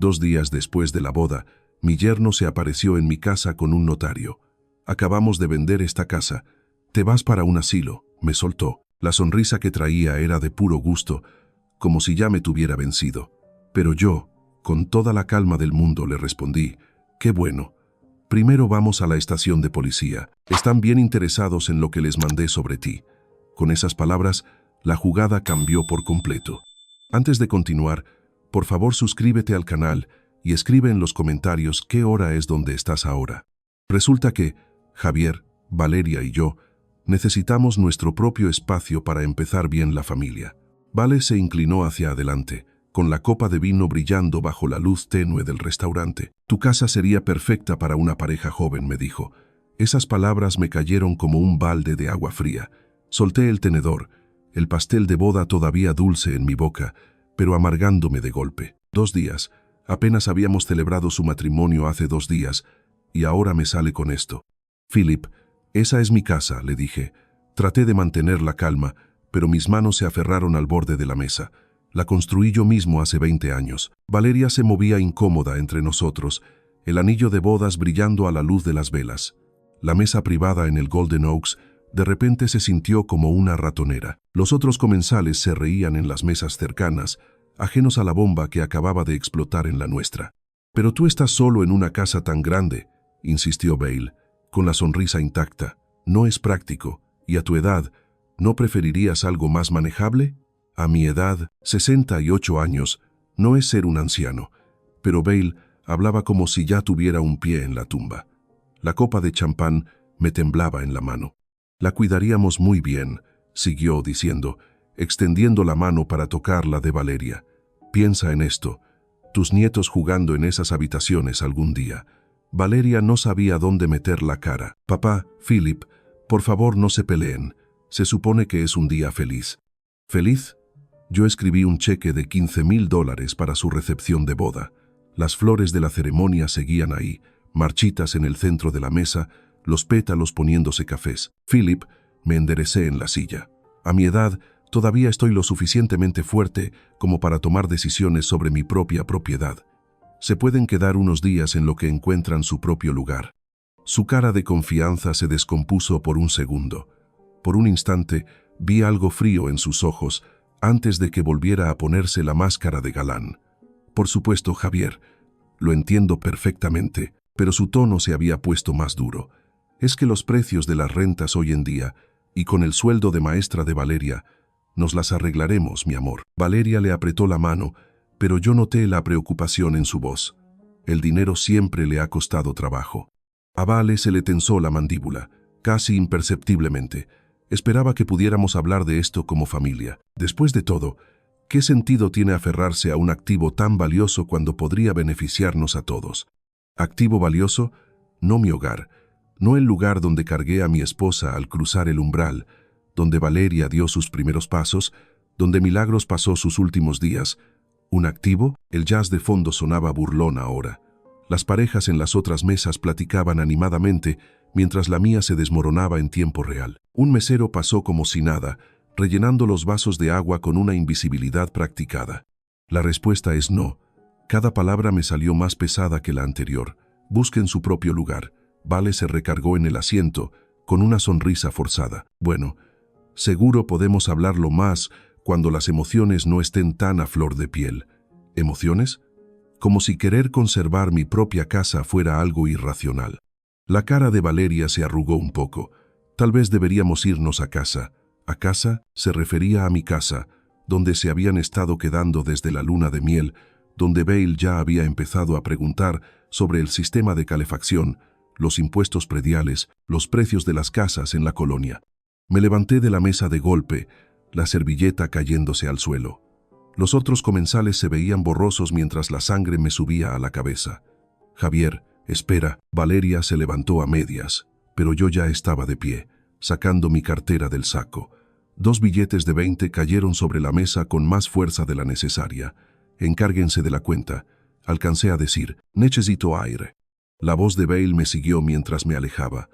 2 días después de la boda, mi yerno se apareció en mi casa con un notario. Acabamos de vender esta casa. Te vas para un asilo, me soltó. La sonrisa que traía era de puro gusto, como si ya me tuviera vencido. Pero yo, con toda la calma del mundo, le respondí, qué bueno. Primero vamos a la estación de policía. Están bien interesados en lo que les mandé sobre ti. Con esas palabras, la jugada cambió por completo. Antes de continuar, por favor suscríbete al canal y escribe en los comentarios qué hora es donde estás ahora. Resulta que Javier, Valeria y yo necesitamos nuestro propio espacio para empezar bien la familia. Vale se inclinó hacia adelante, con la copa de vino brillando bajo la luz tenue del restaurante. Tu casa sería perfecta para una pareja joven, me dijo. Esas palabras me cayeron como un balde de agua fría. Solté el tenedor, el pastel de boda todavía dulce en mi boca, pero amargándome de golpe. 2 días. Apenas habíamos celebrado su matrimonio hace 2 días, y ahora me sale con esto. Philip, esa es mi casa, le dije. Traté de mantener la calma, pero mis manos se aferraron al borde de la mesa. La construí yo mismo hace 20 años. Valeria se movía incómoda entre nosotros, el anillo de bodas brillando a la luz de las velas. La mesa privada en el Golden Oaks de repente se sintió como una ratonera. Los otros comensales se reían en las mesas cercanas, ajenos a la bomba que acababa de explotar en la nuestra. Pero tú estás solo en una casa tan grande, insistió Bale, con la sonrisa intacta. No es práctico, y a tu edad, ¿no preferirías algo más manejable? A mi edad, 68 años, no es ser un anciano, pero Bale hablaba como si ya tuviera un pie en la tumba. La copa de champán me temblaba en la mano. La cuidaríamos muy bien, siguió diciendo, extendiendo la mano para tocar la de Valeria. Piensa en esto, tus nietos jugando en esas habitaciones algún día. Valeria no sabía dónde meter la cara. Papá, Philip, por favor no se peleen. Se supone que es un día feliz. ¿Feliz? Yo escribí un cheque de $15,000 para su recepción de boda. Las flores de la ceremonia seguían ahí, marchitas en el centro de la mesa, los pétalos poniéndose cafés. Philip, me enderecé en la silla. A mi edad, todavía estoy lo suficientemente fuerte como para tomar decisiones sobre mi propia propiedad. Se pueden quedar unos días en lo que encuentran su propio lugar. Su cara de confianza se descompuso por un segundo. Por un instante, vi algo frío en sus ojos antes de que volviera a ponerse la máscara de galán. Por supuesto, Javier, lo entiendo perfectamente, pero su tono se había puesto más duro. Es que los precios de las rentas hoy en día, y con el sueldo de maestra de Valeria, nos las arreglaremos, mi amor. Valeria le apretó la mano, pero yo noté la preocupación en su voz. El dinero siempre le ha costado trabajo. A Vale se le tensó la mandíbula, casi imperceptiblemente. Esperaba que pudiéramos hablar de esto como familia. Después de todo, ¿qué sentido tiene aferrarse a un activo tan valioso cuando podría beneficiarnos a todos? Activo valioso, no mi hogar, no el lugar donde cargué a mi esposa al cruzar el umbral, donde Valeria dio sus primeros pasos, donde Milagros pasó sus últimos días. ¿Un activo? El jazz de fondo sonaba burlón ahora. Las parejas en las otras mesas platicaban animadamente, mientras la mía se desmoronaba en tiempo real. Un mesero pasó como si nada, rellenando los vasos de agua con una invisibilidad practicada. La respuesta es no. Cada palabra me salió más pesada que la anterior. Busquen su propio lugar. Vale se recargó en el asiento, con una sonrisa forzada. Bueno, seguro podemos hablarlo más cuando las emociones no estén tan a flor de piel. ¿Emociones? Como si querer conservar mi propia casa fuera algo irracional. La cara de Valeria se arrugó un poco. Tal vez deberíamos irnos a casa. ¿A casa? Se refería a mi casa, donde se habían estado quedando desde la luna de miel, donde Bale ya había empezado a preguntar sobre el sistema de calefacción, los impuestos prediales, los precios de las casas en la colonia. Me levanté de la mesa de golpe, la servilleta cayéndose al suelo. Los otros comensales se veían borrosos mientras la sangre me subía a la cabeza. Javier, espera. Valeria se levantó a medias, pero yo ya estaba de pie, sacando mi cartera del saco. 2 billetes de 20 cayeron sobre la mesa con más fuerza de la necesaria. Encárguense de la cuenta. Alcancé a decir, necesito aire. La voz de Bale me siguió mientras me alejaba.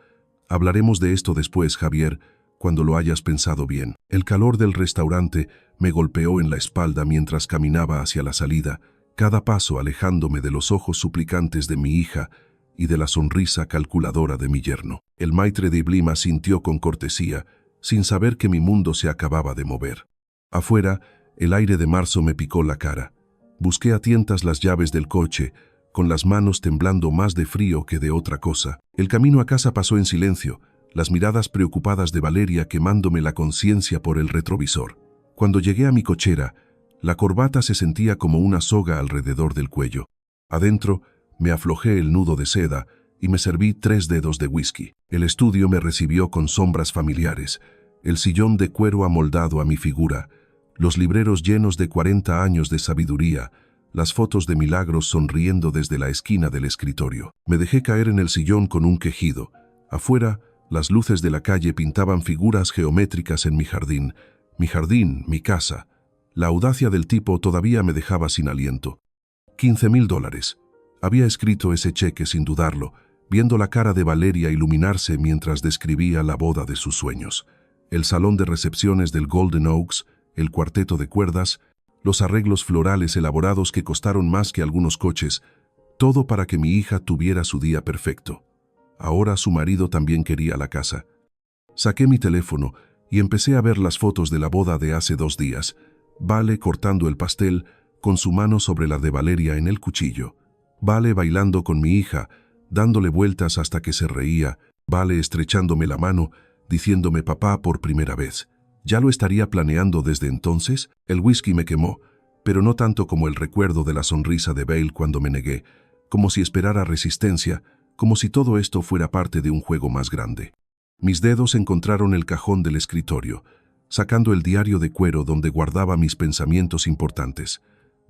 Hablaremos de esto después, Javier, cuando lo hayas pensado bien. El calor del restaurante me golpeó en la espalda mientras caminaba hacia la salida, cada paso alejándome de los ojos suplicantes de mi hija y de la sonrisa calculadora de mi yerno. El maitre de Iblima sintió con cortesía, sin saber que mi mundo se acababa de mover. Afuera, el aire de marzo me picó la cara. Busqué a tientas las llaves del coche, con las manos temblando más de frío que de otra cosa. El camino a casa pasó en silencio, las miradas preocupadas de Valeria quemándome la conciencia por el retrovisor. Cuando llegué a mi cochera, la corbata se sentía como una soga alrededor del cuello. Adentro, me aflojé el nudo de seda y me serví 3 dedos de whisky. El estudio me recibió con sombras familiares, el sillón de cuero amoldado a mi figura, los libreros llenos de 40 años de sabiduría, las fotos de Milagros sonriendo desde la esquina del escritorio. Me dejé caer en el sillón con un quejido. Afuera, las luces de la calle pintaban figuras geométricas en mi jardín, mi casa. La audacia del tipo todavía me dejaba sin aliento. $15,000. Había escrito ese cheque sin dudarlo, viendo la cara de Valeria iluminarse mientras describía la boda de sus sueños. El salón de recepciones del Golden Oaks, el cuarteto de cuerdas, los arreglos florales elaborados que costaron más que algunos coches, todo para que mi hija tuviera su día perfecto. Ahora su marido también quería la casa. Saqué mi teléfono y empecé a ver las fotos de la boda de hace 2 días. Vale cortando el pastel, con su mano sobre la de Valeria en el cuchillo. Vale bailando con mi hija, dándole vueltas hasta que se reía. Vale estrechándome la mano, diciéndome papá por primera vez. ¿Ya lo estaría planeando desde entonces? El whisky me quemó, pero no tanto como el recuerdo de la sonrisa de Bale cuando me negué, como si esperara resistencia, como si todo esto fuera parte de un juego más grande. Mis dedos encontraron el cajón del escritorio, sacando el diario de cuero donde guardaba mis pensamientos importantes.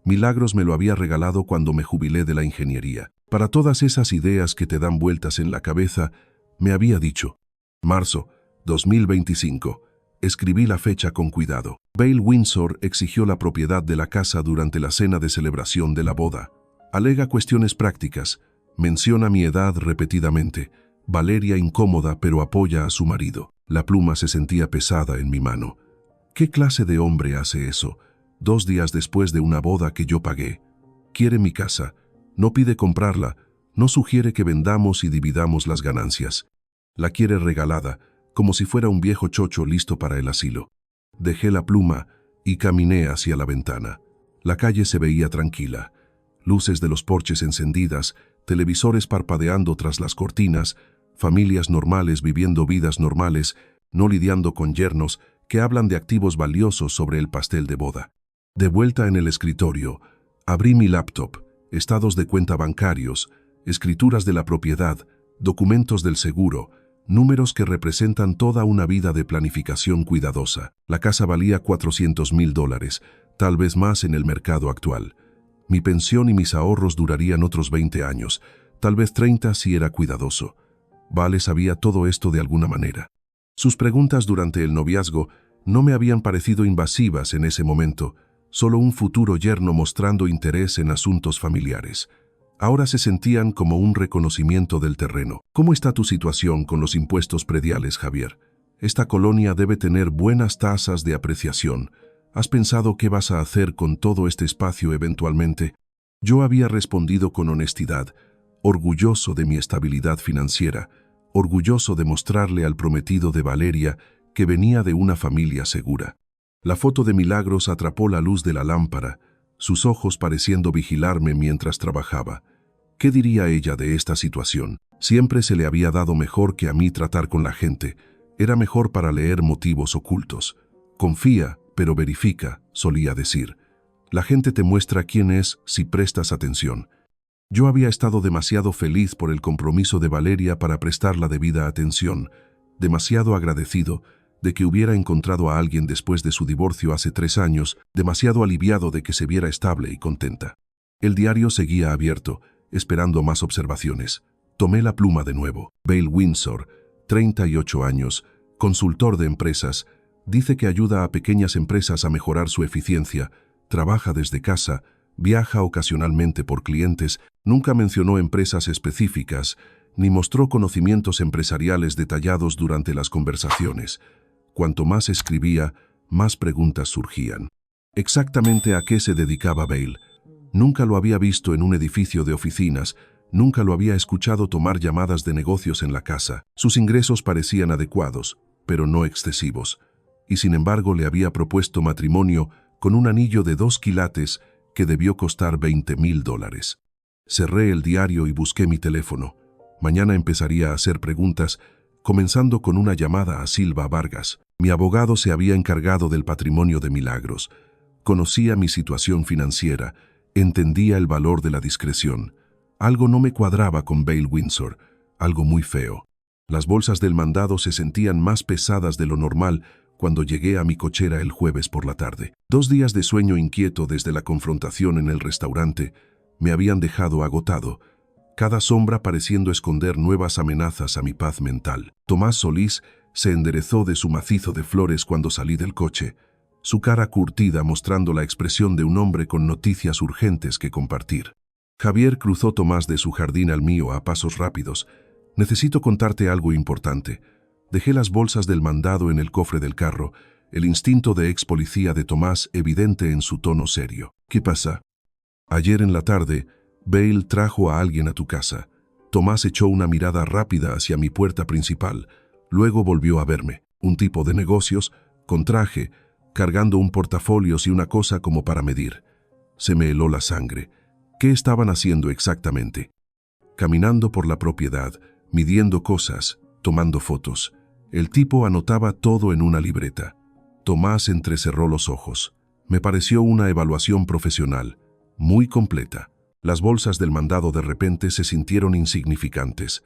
Milagros me lo había regalado cuando me jubilé de la ingeniería. Para todas esas ideas que te dan vueltas en la cabeza, me había dicho, marzo 2025. Escribí la fecha con cuidado. Bale Windsor exigió la propiedad de la casa durante la cena de celebración de la boda. Alega cuestiones prácticas. Menciona mi edad repetidamente. Valeria incómoda pero apoya a su marido. La pluma se sentía pesada en mi mano. ¿Qué clase de hombre hace eso? 2 días después de una boda que yo pagué. Quiere mi casa. No pide comprarla. No sugiere que vendamos y dividamos las ganancias. La quiere regalada, como si fuera un viejo chocho listo para el asilo. Dejé la pluma y caminé hacia la ventana. La calle se veía tranquila. Luces de los porches encendidas, televisores parpadeando tras las cortinas, familias normales viviendo vidas normales, no lidiando con yernos que hablan de activos valiosos sobre el pastel de boda. De vuelta en el escritorio, abrí mi laptop, estados de cuenta bancarios, escrituras de la propiedad, documentos del seguro, números que representan toda una vida de planificación cuidadosa. La casa valía $400,000, tal vez más en el mercado actual. Mi pensión y mis ahorros durarían otros 20 años, tal vez 30 si era cuidadoso. Vale sabía todo esto de alguna manera. Sus preguntas durante el noviazgo no me habían parecido invasivas en ese momento, solo un futuro yerno mostrando interés en asuntos familiares. Ahora se sentían como un reconocimiento del terreno. ¿Cómo está tu situación con los impuestos prediales, Javier? Esta colonia debe tener buenas tasas de apreciación. ¿Has pensado qué vas a hacer con todo este espacio eventualmente? Yo había respondido con honestidad, orgulloso de mi estabilidad financiera, orgulloso de mostrarle al prometido de Valeria que venía de una familia segura. La foto de Milagros atrapó la luz de la lámpara, sus ojos pareciendo vigilarme mientras trabajaba. ¿Qué diría ella de esta situación? Siempre se le había dado mejor que a mí tratar con la gente. Era mejor para leer motivos ocultos. Confía, pero verifica, solía decir. La gente te muestra quién es si prestas atención. Yo había estado demasiado feliz por el compromiso de Valeria para prestar la debida atención, demasiado agradecido de que hubiera encontrado a alguien después de su divorcio hace 3 años, demasiado aliviado de que se viera estable y contenta. El diario seguía abierto, esperando más observaciones. Tomé la pluma de nuevo. Bale Windsor, 38 años, consultor de empresas, dice que ayuda a pequeñas empresas a mejorar su eficiencia, trabaja desde casa, viaja ocasionalmente por clientes, nunca mencionó empresas específicas, ni mostró conocimientos empresariales detallados durante las conversaciones. Cuanto más escribía, más preguntas surgían. ¿Exactamente a qué se dedicaba Bale? Nunca lo había visto en un edificio de oficinas, nunca lo había escuchado tomar llamadas de negocios en la casa. Sus ingresos parecían adecuados, pero no excesivos, y sin embargo le había propuesto matrimonio con un anillo de 2 quilates que debió costar $20,000. Cerré el diario y busqué mi teléfono. Mañana empezaría a hacer preguntas, comenzando con una llamada a Silva Vargas. Mi abogado se había encargado del patrimonio de Milagros. Conocía mi situación financiera, entendía el valor de la discreción. Algo no me cuadraba con Bale Windsor, algo muy feo. Las bolsas del mandado se sentían más pesadas de lo normal cuando llegué a mi cochera el jueves por la tarde. 2 días de sueño inquieto desde la confrontación en el restaurante me habían dejado agotado, cada sombra pareciendo esconder nuevas amenazas a mi paz mental. Tomás Solís se enderezó de su macizo de flores cuando salí del coche, su cara curtida mostrando la expresión de un hombre con noticias urgentes que compartir. Javier cruzó Tomás de su jardín al mío a pasos rápidos. Necesito contarte algo importante. Dejé las bolsas del mandado en el cofre del carro, el instinto de ex policía de Tomás evidente en su tono serio. ¿Qué pasa? Ayer en la tarde, Bale trajo a alguien a tu casa. Tomás echó una mirada rápida hacia mi puerta principal, luego volvió a verme. Un tipo de negocios, con traje, cargando un portafolio y una cosa como para medir. Se me heló la sangre. ¿Qué estaban haciendo exactamente? Caminando por la propiedad, midiendo cosas, tomando fotos. El tipo anotaba todo en una libreta. Tomás entrecerró los ojos. Me pareció una evaluación profesional, muy completa. Las bolsas del mandado de repente se sintieron insignificantes.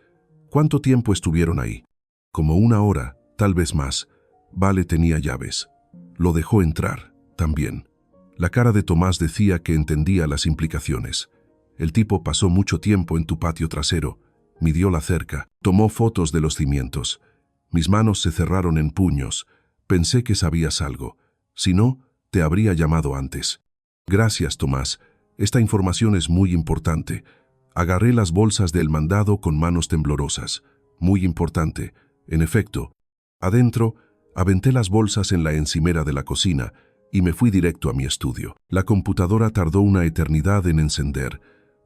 ¿Cuánto tiempo estuvieron ahí? Como 1 hora, tal vez más. Vale tenía llaves. Lo dejó entrar, también. La cara de Tomás decía que entendía las implicaciones. El tipo pasó mucho tiempo en tu patio trasero, midió la cerca, tomó fotos de los cimientos. Mis manos se cerraron en puños. Pensé que sabías algo. Si no, te habría llamado antes. Gracias, Tomás. Esta información es muy importante. Agarré las bolsas del mandado con manos temblorosas. Muy importante. En efecto, adentro, aventé las bolsas en la encimera de la cocina y me fui directo a mi estudio. La computadora tardó una eternidad en encender,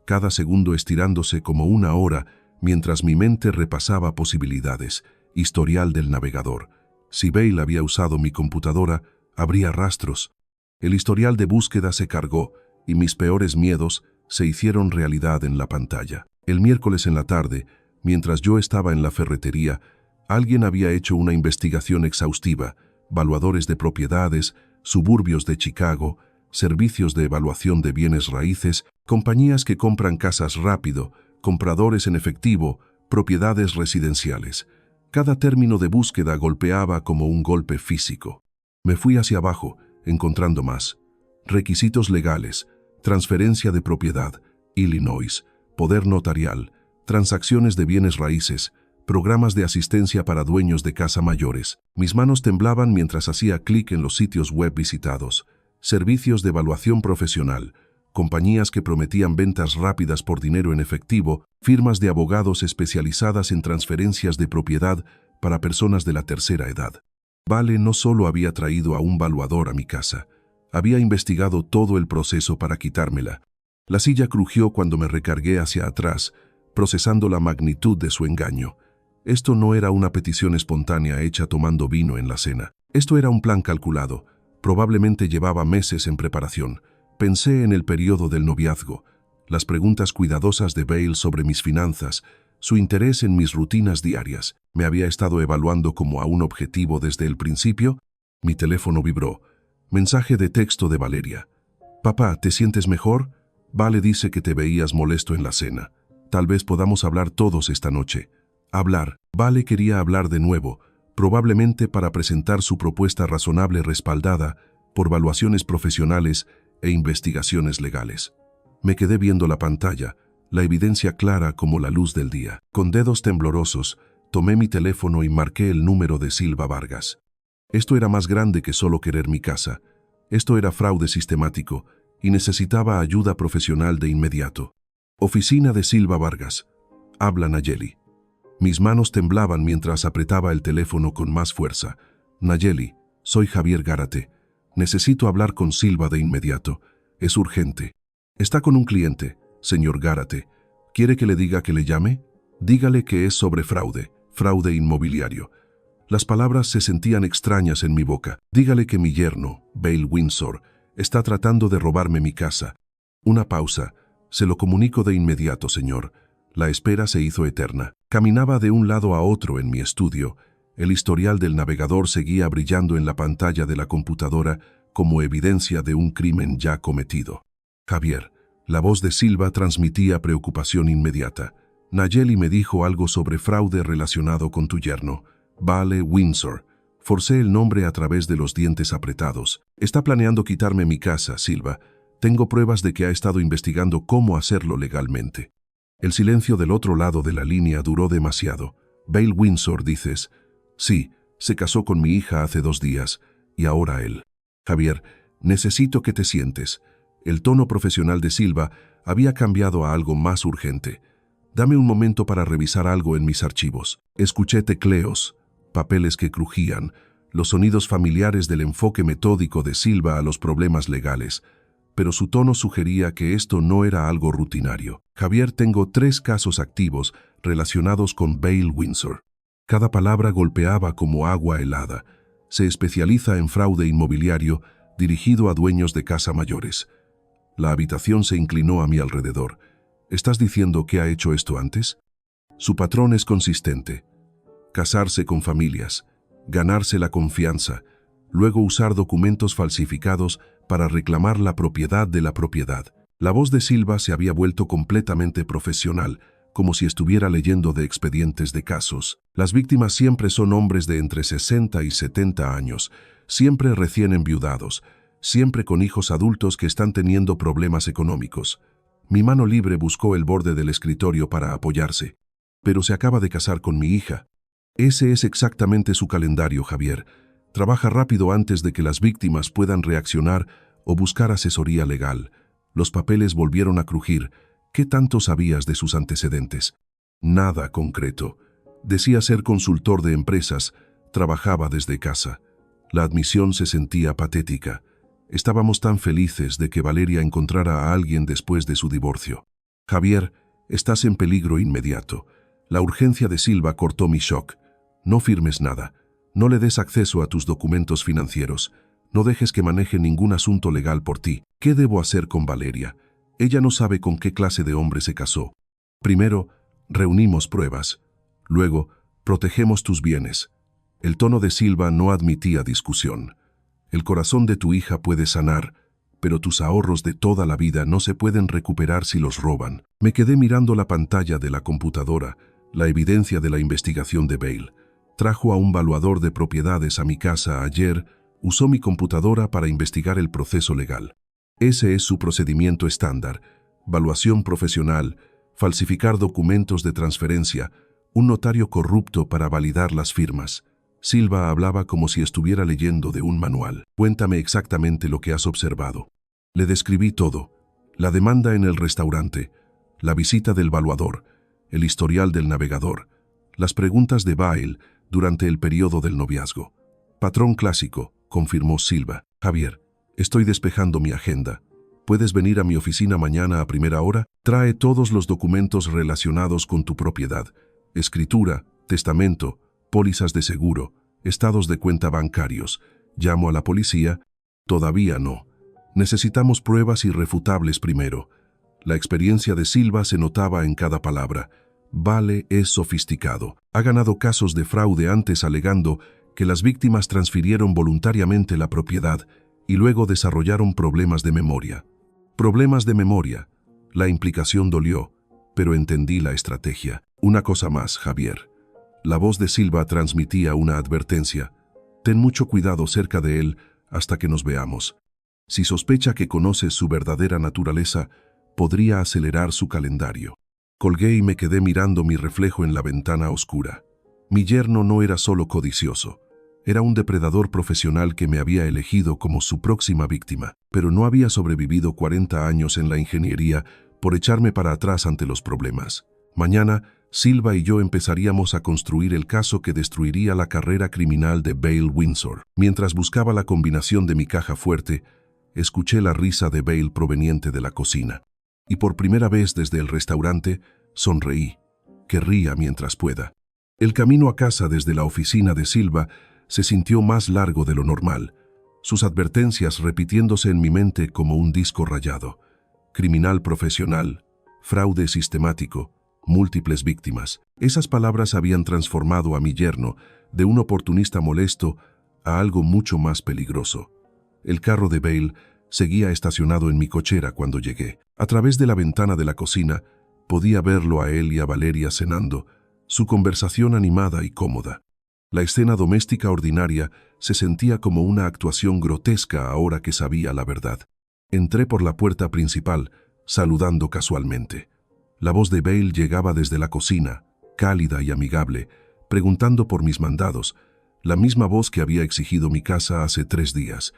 cada segundo estirándose como 1 hora mientras mi mente repasaba posibilidades, historial del navegador. Si Bale había usado mi computadora, habría rastros. El historial de búsqueda se cargó y mis peores miedos se hicieron realidad en la pantalla. El miércoles en la tarde, mientras yo estaba en la ferretería, alguien había hecho una investigación exhaustiva, valuadores de propiedades, suburbios de Chicago, servicios de evaluación de bienes raíces, compañías que compran casas rápido, compradores en efectivo, propiedades residenciales. Cada término de búsqueda golpeaba como un golpe físico. Me fui hacia abajo, encontrando más. Requisitos legales, transferencia de propiedad, Illinois, poder notarial, transacciones de bienes raíces, programas de asistencia para dueños de casa mayores. Mis manos temblaban mientras hacía clic en los sitios web visitados. Servicios de evaluación profesional, compañías que prometían ventas rápidas por dinero en efectivo, firmas de abogados especializadas en transferencias de propiedad para personas de la tercera edad. Vale no solo había traído a un valuador a mi casa, había investigado todo el proceso para quitármela. La silla crujió cuando me recargué hacia atrás, procesando la magnitud de su engaño. Esto no era una petición espontánea hecha tomando vino en la cena. Esto era un plan calculado. Probablemente llevaba meses en preparación. Pensé en el periodo del noviazgo, las preguntas cuidadosas de Bale sobre mis finanzas, su interés en mis rutinas diarias. ¿Me había estado evaluando como a un objetivo desde el principio? Mi teléfono vibró. Mensaje de texto de Valeria. Papá, ¿te sientes mejor? Vale dice que te veías molesto en la cena. Tal vez podamos hablar todos esta noche. Hablar. Vale quería hablar de nuevo, probablemente para presentar su propuesta razonable respaldada por evaluaciones profesionales e investigaciones legales. Me quedé viendo la pantalla, la evidencia clara como la luz del día. Con dedos temblorosos, tomé mi teléfono y marqué el número de Silva Vargas. Esto era más grande que solo querer mi casa. Esto era fraude sistemático y necesitaba ayuda profesional de inmediato. Oficina de Silva Vargas. Habla Nayeli. Mis manos temblaban mientras apretaba el teléfono con más fuerza. Nayeli, soy Javier Gárate. Necesito hablar con Silva de inmediato. Es urgente. Está con un cliente, señor Gárate. ¿Quiere que le diga que le llame? Dígale que es sobre fraude inmobiliario. Las palabras se sentían extrañas en mi boca. Dígale que mi yerno, Bale Windsor, está tratando de robarme mi casa. Una pausa. Se lo comunico de inmediato, señor. La espera se hizo eterna. Caminaba de un lado a otro en mi estudio. El historial del navegador seguía brillando en la pantalla de la computadora como evidencia de un crimen ya cometido. Javier, la voz de Silva transmitía preocupación inmediata. Nayeli me dijo algo sobre fraude relacionado con tu yerno, Bale Windsor. Forcé el nombre a través de los dientes apretados. Está planeando quitarme mi casa, Silva. Tengo pruebas de que ha estado investigando cómo hacerlo legalmente. El silencio del otro lado de la línea duró demasiado. Bale Windsor, dices. Sí, se casó con mi hija hace 2 días, y ahora él. Javier, necesito que te sientes. El tono profesional de Silva había cambiado a algo más urgente. Dame un momento para revisar algo en mis archivos. Escuché tecleos, papeles que crujían, los sonidos familiares del enfoque metódico de Silva a los problemas legales, pero su tono sugería que esto no era algo rutinario. Javier, tengo 3 casos activos relacionados con Bale Windsor. Cada palabra golpeaba como agua helada. Se especializa en fraude inmobiliario dirigido a dueños de casa mayores. La habitación se inclinó a mi alrededor. ¿Estás diciendo que ha hecho esto antes? Su patrón es consistente. Casarse con familias, ganarse la confianza, luego usar documentos falsificados para reclamar la propiedad de la propiedad. La voz de Silva se había vuelto completamente profesional, como si estuviera leyendo de expedientes de casos. Las víctimas siempre son hombres de entre 60 y 70 años, siempre recién enviudados, siempre con hijos adultos que están teniendo problemas económicos. Mi mano libre buscó el borde del escritorio para apoyarse. Pero se acaba de casar con mi hija. Ese es exactamente su calendario, Javier. Trabaja rápido antes de que las víctimas puedan reaccionar o buscar asesoría legal. Los papeles volvieron a crujir. ¿Qué tanto sabías de sus antecedentes? Nada concreto. Decía ser consultor de empresas. Trabajaba desde casa. La admisión se sentía patética. Estábamos tan felices de que Valeria encontrara a alguien después de su divorcio. Javier, estás en peligro inmediato. La urgencia de Silva cortó mi shock. No firmes nada. No le des acceso a tus documentos financieros. No dejes que maneje ningún asunto legal por ti. ¿Qué debo hacer con Valeria? Ella no sabe con qué clase de hombre se casó. Primero, reunimos pruebas. Luego, protegemos tus bienes. El tono de Silva no admitía discusión. El corazón de tu hija puede sanar, pero tus ahorros de toda la vida no se pueden recuperar si los roban. Me quedé mirando la pantalla de la computadora, la evidencia de la investigación de Bale. Trajo a un valuador de propiedades a mi casa ayer, usó mi computadora para investigar el proceso legal. Ese es su procedimiento estándar: valuación profesional, falsificar documentos de transferencia, un notario corrupto para validar las firmas. Silva hablaba como si estuviera leyendo de un manual. Cuéntame exactamente lo que has observado. Le describí todo: la demanda en el restaurante, la visita del valuador, el historial del navegador, las preguntas de Bale durante el periodo del noviazgo. Patrón clásico, confirmó Silva. Javier, estoy despejando mi agenda. ¿Puedes venir a mi oficina mañana a primera hora? Trae todos los documentos relacionados con tu propiedad: escritura, testamento, pólizas de seguro, estados de cuenta bancarios. Llamo a la policía. Todavía no. Necesitamos pruebas irrefutables primero. La experiencia de Silva se notaba en cada palabra. Bale es sofisticado. Ha ganado casos de fraude antes alegando que las víctimas transfirieron voluntariamente la propiedad y luego desarrollaron problemas de memoria. Problemas de memoria. La implicación dolió, pero entendí la estrategia. Una cosa más, Javier. La voz de Silva transmitía una advertencia. Ten mucho cuidado cerca de él hasta que nos veamos. Si sospecha que conoces su verdadera naturaleza, podría acelerar su calendario. Colgué y me quedé mirando mi reflejo en la ventana oscura. Mi yerno no era solo codicioso. Era un depredador profesional que me había elegido como su próxima víctima, pero no había sobrevivido 40 años en la ingeniería por echarme para atrás ante los problemas. Mañana, Silva y yo empezaríamos a construir el caso que destruiría la carrera criminal de Bale Windsor. Mientras buscaba la combinación de mi caja fuerte, escuché la risa de Bale proveniente de la cocina. Y por primera vez desde el restaurante, sonreí, que ría mientras pueda. El camino a casa desde la oficina de Silva se sintió más largo de lo normal, sus advertencias repitiéndose en mi mente como un disco rayado. Criminal profesional, fraude sistemático, múltiples víctimas. Esas palabras habían transformado a mi yerno de un oportunista molesto a algo mucho más peligroso. El carro de Bale seguía estacionado en mi cochera cuando llegué. A través de la ventana de la cocina podía verlo a él y a Valeria cenando, su conversación animada y cómoda. La escena doméstica ordinaria se sentía como una actuación grotesca ahora que sabía la verdad. Entré por la puerta principal, saludando casualmente. La voz de Bale llegaba desde la cocina, cálida y amigable, preguntando por mis mandados, la misma voz que había exigido mi casa hace 3 días.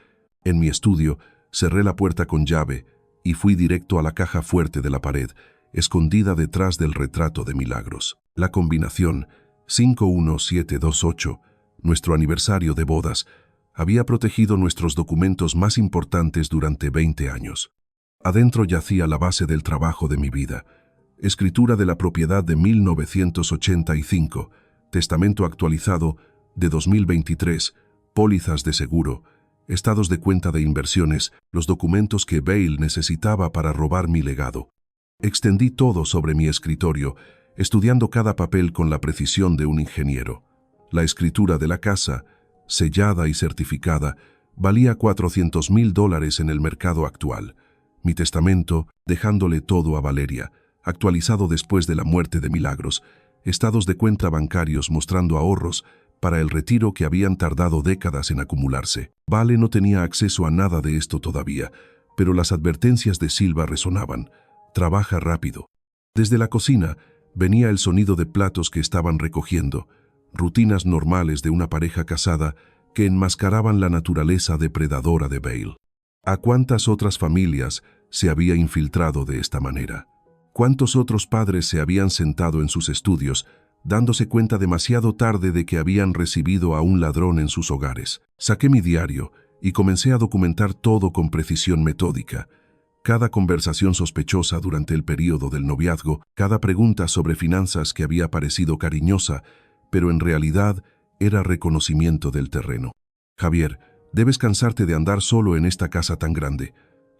En mi estudio, cerré la puerta con llave y fui directo a la caja fuerte de la pared, escondida detrás del retrato de Milagros. La combinación 51728, nuestro aniversario de bodas, había protegido nuestros documentos más importantes durante 20 años. Adentro yacía la base del trabajo de mi vida, escritura de la propiedad de 1985, testamento actualizado de 2023, pólizas de seguro, estados de cuenta de inversiones, los documentos que Bale necesitaba para robar mi legado. Extendí todo sobre mi escritorio, estudiando cada papel con la precisión de un ingeniero. La escritura de la casa, sellada y certificada, valía $400,000 en el mercado actual. Mi testamento, dejándole todo a Valeria, actualizado después de la muerte de Milagros, estados de cuenta bancarios mostrando ahorros para el retiro que habían tardado décadas en acumularse. Vale no tenía acceso a nada de esto todavía, pero las advertencias de Silva resonaban. Trabaja rápido. Desde la cocina venía el sonido de platos que estaban recogiendo, rutinas normales de una pareja casada que enmascaraban la naturaleza depredadora de Bale. ¿A cuántas otras familias se había infiltrado de esta manera? ¿Cuántos otros padres se habían sentado en sus estudios, dándose cuenta demasiado tarde de que habían recibido a un ladrón en sus hogares? Saqué mi diario y comencé a documentar todo con precisión metódica. Cada conversación sospechosa durante el período del noviazgo, cada pregunta sobre finanzas que había parecido cariñosa, pero en realidad era reconocimiento del terreno. Javier, debes cansarte de andar solo en esta casa tan grande.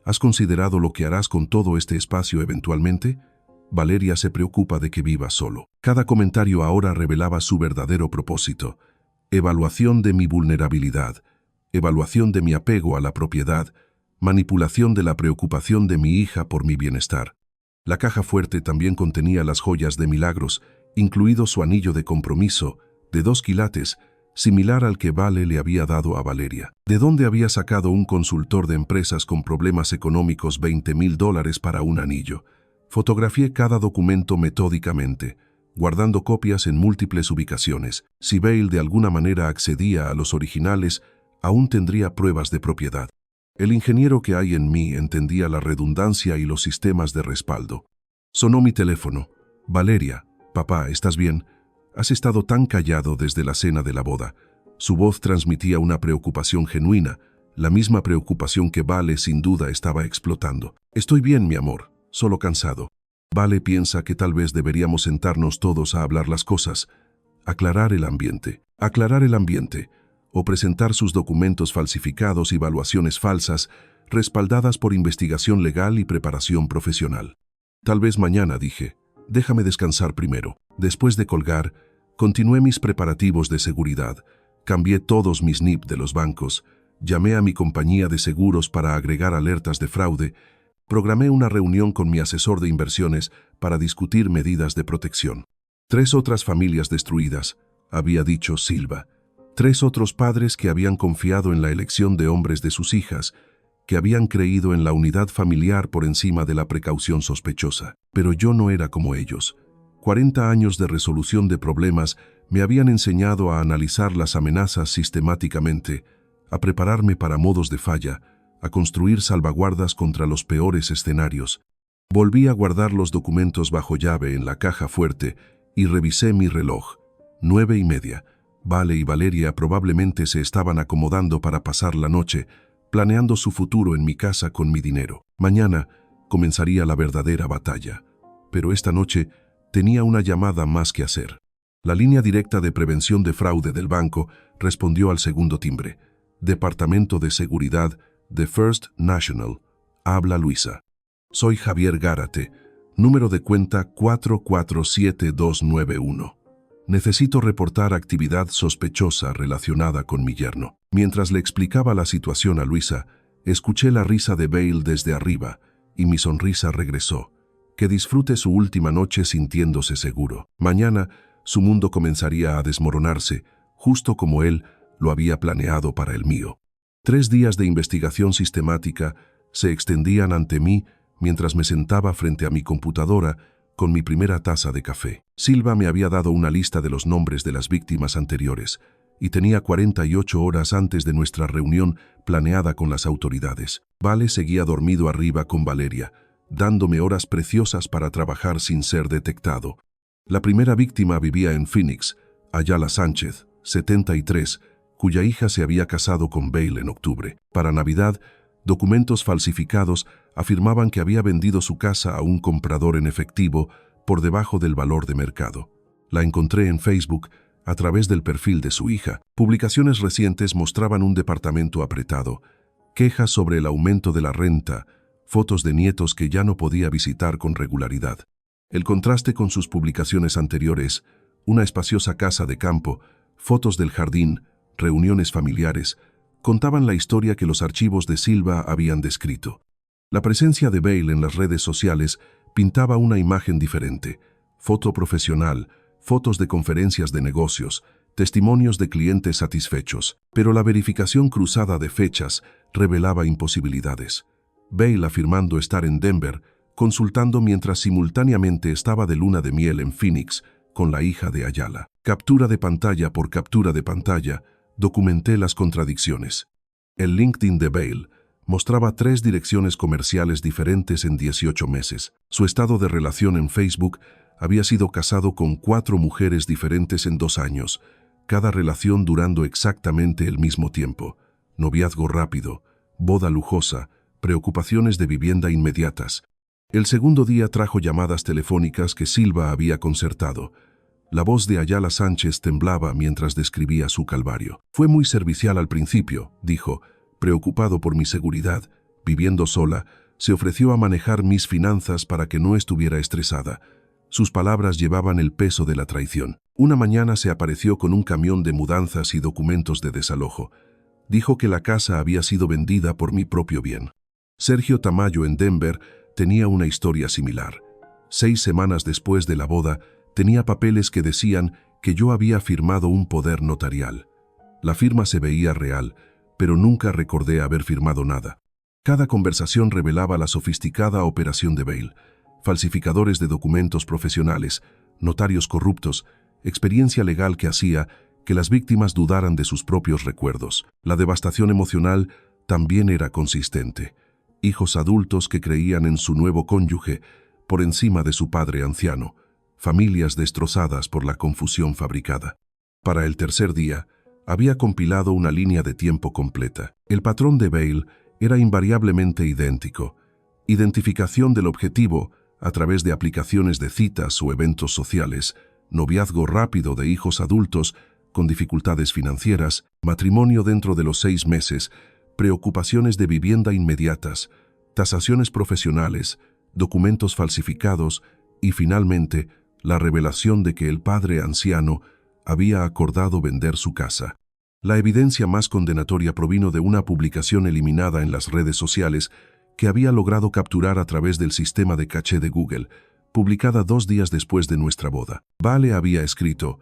¿Has considerado lo que harás con todo este espacio eventualmente? Valeria se preocupa de que vivas solo. Cada comentario ahora revelaba su verdadero propósito. Evaluación de mi vulnerabilidad, evaluación de mi apego a la propiedad, manipulación de la preocupación de mi hija por mi bienestar. La caja fuerte también contenía las joyas de Milagros, incluido su anillo de compromiso, de 2 quilates, similar al que Vale le había dado a Valeria. ¿De dónde había sacado un consultor de empresas con problemas económicos $20,000 para un anillo? Fotografié cada documento metódicamente, guardando copias en múltiples ubicaciones. Si Bale de alguna manera accedía a los originales, aún tendría pruebas de propiedad. El ingeniero que hay en mí entendía la redundancia y los sistemas de respaldo. Sonó mi teléfono. Valeria, papá, ¿estás bien? Has estado tan callado desde la cena de la boda. Su voz transmitía una preocupación genuina, la misma preocupación que Vale sin duda estaba explotando. Estoy bien, mi amor, solo cansado. Vale piensa que tal vez deberíamos sentarnos todos a hablar las cosas, aclarar el ambiente, o presentar sus documentos falsificados y evaluaciones falsas, respaldadas por investigación legal y preparación profesional. Tal vez mañana, dije. Déjame descansar primero. Después de colgar, continué mis preparativos de seguridad. Cambié todos mis NIP de los bancos, llamé a mi compañía de seguros para agregar alertas de fraude, programé una reunión con mi asesor de inversiones para discutir medidas de protección. 3 otras familias destruidas, había dicho Silva. 3 otros padres que habían confiado en la elección de hombres de sus hijas, que habían creído en la unidad familiar por encima de la precaución sospechosa. Pero yo no era como ellos. 40 años de resolución de problemas me habían enseñado a analizar las amenazas sistemáticamente, a prepararme para modos de falla, a construir salvaguardas contra los peores escenarios. Volví a guardar los documentos bajo llave en la caja fuerte y revisé mi reloj. 9:30. Vale y Valeria probablemente se estaban acomodando para pasar la noche, planeando su futuro en mi casa con mi dinero. Mañana comenzaría la verdadera batalla, pero esta noche tenía una llamada más que hacer. La línea directa de prevención de fraude del banco respondió al segundo timbre. Departamento de Seguridad de First National. Habla Luisa. Soy Javier Gárate. Número de cuenta 447291. Necesito reportar actividad sospechosa relacionada con mi yerno. Mientras le explicaba la situación a Luisa, escuché la risa de Bale desde arriba y mi sonrisa regresó. Que disfrute su última noche sintiéndose seguro. Mañana, su mundo comenzaría a desmoronarse, justo como él lo había planeado para el mío. 3 días de investigación sistemática se extendían ante mí mientras me sentaba frente a mi computadora con mi primera taza de café. Silva me había dado una lista de los nombres de las víctimas anteriores y tenía 48 horas antes de nuestra reunión planeada con las autoridades. Vale seguía dormido arriba con Valeria, dándome horas preciosas para trabajar sin ser detectado. La primera víctima vivía en Phoenix, Ayala Sánchez, 73, cuya hija se había casado con Bale en octubre. Para Navidad, documentos falsificados afirmaban que había vendido su casa a un comprador en efectivo por debajo del valor de mercado. La encontré en Facebook a través del perfil de su hija. Publicaciones recientes mostraban un departamento apretado, quejas sobre el aumento de la renta, fotos de nietos que ya no podía visitar con regularidad. El contraste con sus publicaciones anteriores, una espaciosa casa de campo, fotos del jardín, reuniones familiares, contaban la historia que los archivos de Silva habían descrito. La presencia de Bale en las redes sociales pintaba una imagen diferente: foto profesional, fotos de conferencias de negocios, testimonios de clientes satisfechos, pero la verificación cruzada de fechas revelaba imposibilidades. Bale afirmando estar en Denver, consultando mientras simultáneamente estaba de luna de miel en Phoenix con la hija de Ayala. Captura de pantalla por captura de pantalla, documenté las contradicciones. El LinkedIn de Bale mostraba 3 direcciones comerciales diferentes en 18 meses. Su estado de relación en Facebook había sido casado con 4 mujeres diferentes en 2 años, cada relación durando exactamente el mismo tiempo. Noviazgo rápido, boda lujosa, preocupaciones de vivienda inmediatas. El segundo día trajo llamadas telefónicas que Silva había concertado. La voz de Ayala Sánchez temblaba mientras describía su calvario. Fue muy servicial al principio, dijo, preocupado por mi seguridad. Viviendo sola, se ofreció a manejar mis finanzas para que no estuviera estresada. Sus palabras llevaban el peso de la traición. Una mañana se apareció con un camión de mudanzas y documentos de desalojo. Dijo que la casa había sido vendida por mi propio bien. Sergio Tamayo en Denver tenía una historia similar. 6 semanas después de la boda, tenía papeles que decían que yo había firmado un poder notarial. La firma se veía real, pero nunca recordé haber firmado nada. Cada conversación revelaba la sofisticada operación de Bale: falsificadores de documentos profesionales, notarios corruptos, experiencia legal que hacía que las víctimas dudaran de sus propios recuerdos. La devastación emocional también era consistente. Hijos adultos que creían en su nuevo cónyuge por encima de su padre anciano. Familias destrozadas por la confusión fabricada. Para el tercer día, había compilado una línea de tiempo completa. El patrón de Bale era invariablemente idéntico. Identificación del objetivo a través de aplicaciones de citas o eventos sociales, noviazgo rápido de hijos adultos con dificultades financieras, matrimonio dentro de los 6 meses, preocupaciones de vivienda inmediatas, tasaciones profesionales, documentos falsificados y, finalmente, la revelación de que el padre anciano había acordado vender su casa. La evidencia más condenatoria provino de una publicación eliminada en las redes sociales que había logrado capturar a través del sistema de caché de Google, publicada 2 días después de nuestra boda. Vale había escrito: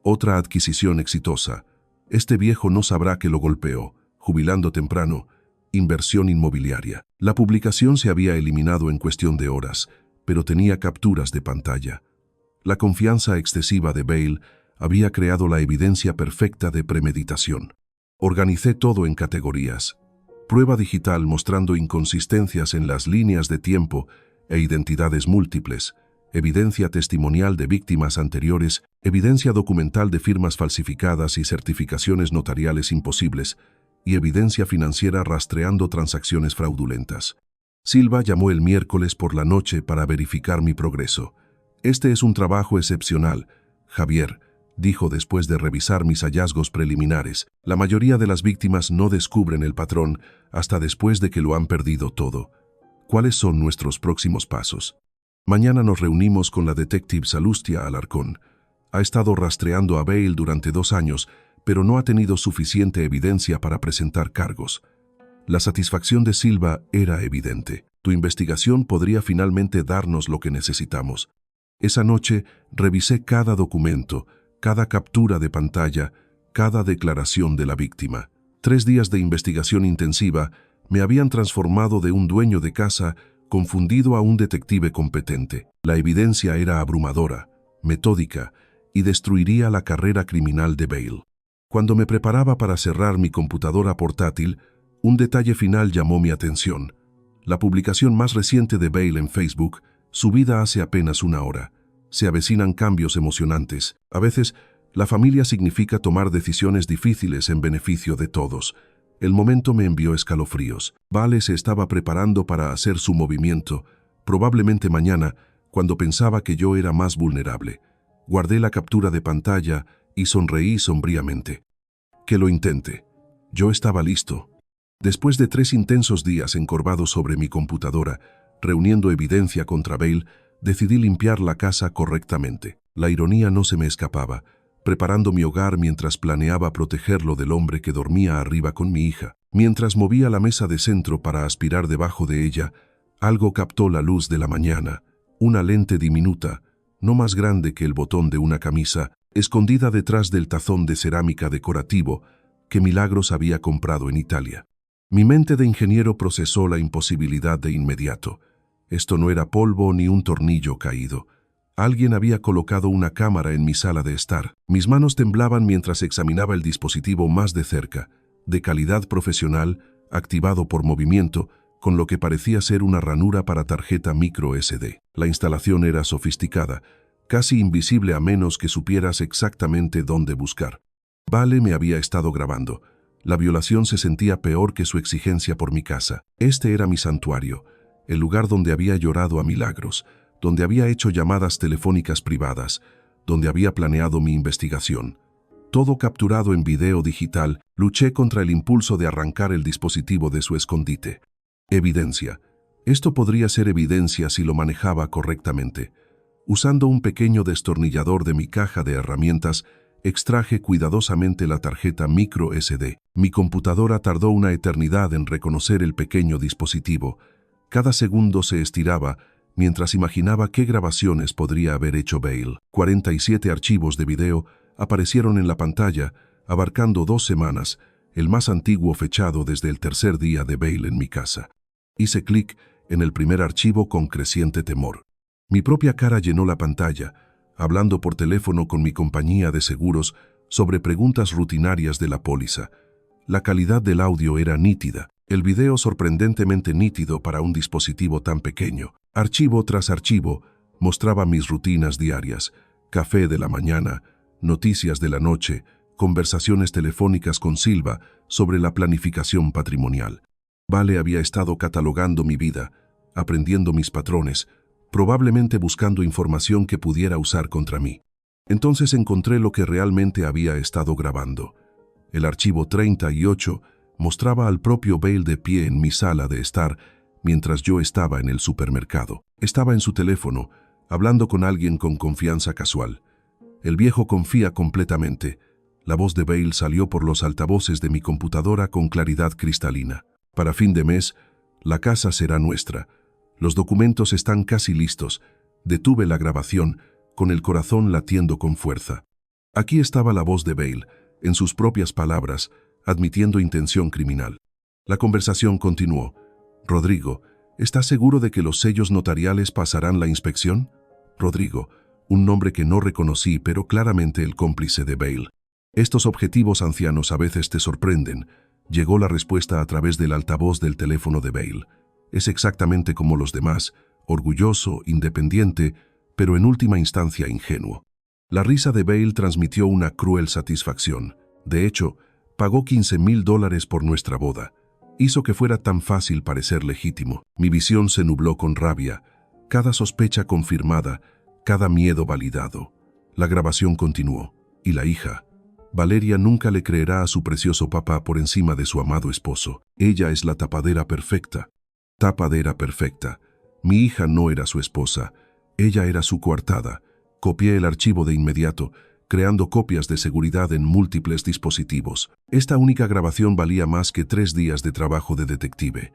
otra adquisición exitosa. Este viejo no sabrá que lo golpeó. Jubilando temprano. Inversión inmobiliaria. La publicación se había eliminado en cuestión de horas, pero tenía capturas de pantalla. La confianza excesiva de Bale había creado la evidencia perfecta de premeditación. Organicé todo en categorías: prueba digital mostrando inconsistencias en las líneas de tiempo e identidades múltiples, evidencia testimonial de víctimas anteriores, evidencia documental de firmas falsificadas y certificaciones notariales imposibles, y evidencia financiera rastreando transacciones fraudulentas. Silva llamó el miércoles por la noche para verificar mi progreso. «Este es un trabajo excepcional, Javier», dijo después de revisar mis hallazgos preliminares. «La mayoría de las víctimas no descubren el patrón hasta después de que lo han perdido todo. ¿Cuáles son nuestros próximos pasos?» «Mañana nos reunimos con la detective Salustia Alarcón. Ha estado rastreando a Bale durante 2 años, pero no ha tenido suficiente evidencia para presentar cargos». La satisfacción de Silva era evidente. «Tu investigación podría finalmente darnos lo que necesitamos». Esa noche revisé cada documento, cada captura de pantalla, cada declaración de la víctima. 3 días de investigación intensiva me habían transformado de un dueño de casa confundido a un detective competente. La evidencia era abrumadora, metódica, y destruiría la carrera criminal de Bale. Cuando me preparaba para cerrar mi computadora portátil, un detalle final llamó mi atención. La publicación más reciente de Bale en Facebook, subida hace apenas 1 hora. Se avecinan cambios emocionantes. A veces, la familia significa tomar decisiones difíciles en beneficio de todos. El momento me envió escalofríos. Vale se estaba preparando para hacer su movimiento, probablemente mañana, cuando pensaba que yo era más vulnerable. Guardé la captura de pantalla y sonreí sombríamente. «Que lo intente». Yo estaba listo. Después de 3 intensos días encorvado sobre mi computadora, reuniendo evidencia contra Bale, decidí limpiar la casa correctamente. La ironía no se me escapaba, preparando mi hogar mientras planeaba protegerlo del hombre que dormía arriba con mi hija. Mientras movía la mesa de centro para aspirar debajo de ella, algo captó la luz de la mañana, una lente diminuta, no más grande que el botón de una camisa, escondida detrás del tazón de cerámica decorativo que Milagros había comprado en Italia. Mi mente de ingeniero procesó la imposibilidad de inmediato. Esto no era polvo ni un tornillo caído. Alguien había colocado una cámara en mi sala de estar. Mis manos temblaban mientras examinaba el dispositivo más de cerca, de calidad profesional, activado por movimiento, con lo que parecía ser una ranura para tarjeta micro SD. La instalación era sofisticada, casi invisible a menos que supieras exactamente dónde buscar. Vale me había estado grabando. La violación se sentía peor que su exigencia por mi casa. Este era mi santuario, el lugar donde había llorado a Milagros, donde había hecho llamadas telefónicas privadas, donde había planeado mi investigación. Todo capturado en video digital, luché contra el impulso de arrancar el dispositivo de su escondite. Evidencia. Esto podría ser evidencia si lo manejaba correctamente. Usando un pequeño destornillador de mi caja de herramientas, extraje cuidadosamente la tarjeta micro SD. Mi computadora tardó una eternidad en reconocer el pequeño dispositivo. Cada segundo se estiraba mientras imaginaba qué grabaciones podría haber hecho Bale. 47 archivos de video aparecieron en la pantalla, abarcando 2 semanas, el más antiguo fechado desde el tercer día de Bale en mi casa. Hice clic en el primer archivo con creciente temor. Mi propia cara llenó la pantalla, hablando por teléfono con mi compañía de seguros sobre preguntas rutinarias de la póliza. La calidad del audio era nítida, el video sorprendentemente nítido para un dispositivo tan pequeño. Archivo tras archivo mostraba mis rutinas diarias: café de la mañana, noticias de la noche, conversaciones telefónicas con Silva sobre la planificación patrimonial. Vale había estado catalogando mi vida, aprendiendo mis patrones, probablemente buscando información que pudiera usar contra mí. Entonces encontré lo que realmente había estado grabando. El archivo 38 mostraba al propio Bale de pie en mi sala de estar mientras yo estaba en el supermercado. Estaba en su teléfono, hablando con alguien con confianza casual. El viejo confía completamente. La voz de Bale salió por los altavoces de mi computadora con claridad cristalina. «Para fin de mes, la casa será nuestra. Los documentos están casi listos». Detuve la grabación, con el corazón latiendo con fuerza. Aquí estaba la voz de Bale, en sus propias palabras, admitiendo intención criminal. La conversación continuó. «Rodrigo, ¿estás seguro de que los sellos notariales pasarán la inspección?» Rodrigo, un nombre que no reconocí, pero claramente el cómplice de Bale. «Estos objetivos ancianos a veces te sorprenden», llegó la respuesta a través del altavoz del teléfono de Bale. «Es exactamente como los demás, orgulloso, independiente, pero en última instancia ingenuo». La risa de Bale transmitió una cruel satisfacción. De hecho, Pagó $15,000 por nuestra boda. Hizo que fuera tan fácil parecer legítimo. Mi visión se nubló con rabia. Cada sospecha confirmada, cada miedo validado. La grabación continuó. Y la hija. Valeria nunca le creerá a su precioso papá por encima de su amado esposo. Ella es la tapadera perfecta. Tapadera perfecta. Mi hija no era su esposa. Ella era su coartada. Copié el archivo de inmediato, creando copias de seguridad en múltiples dispositivos. Esta única grabación valía más que 3 días de trabajo de detective.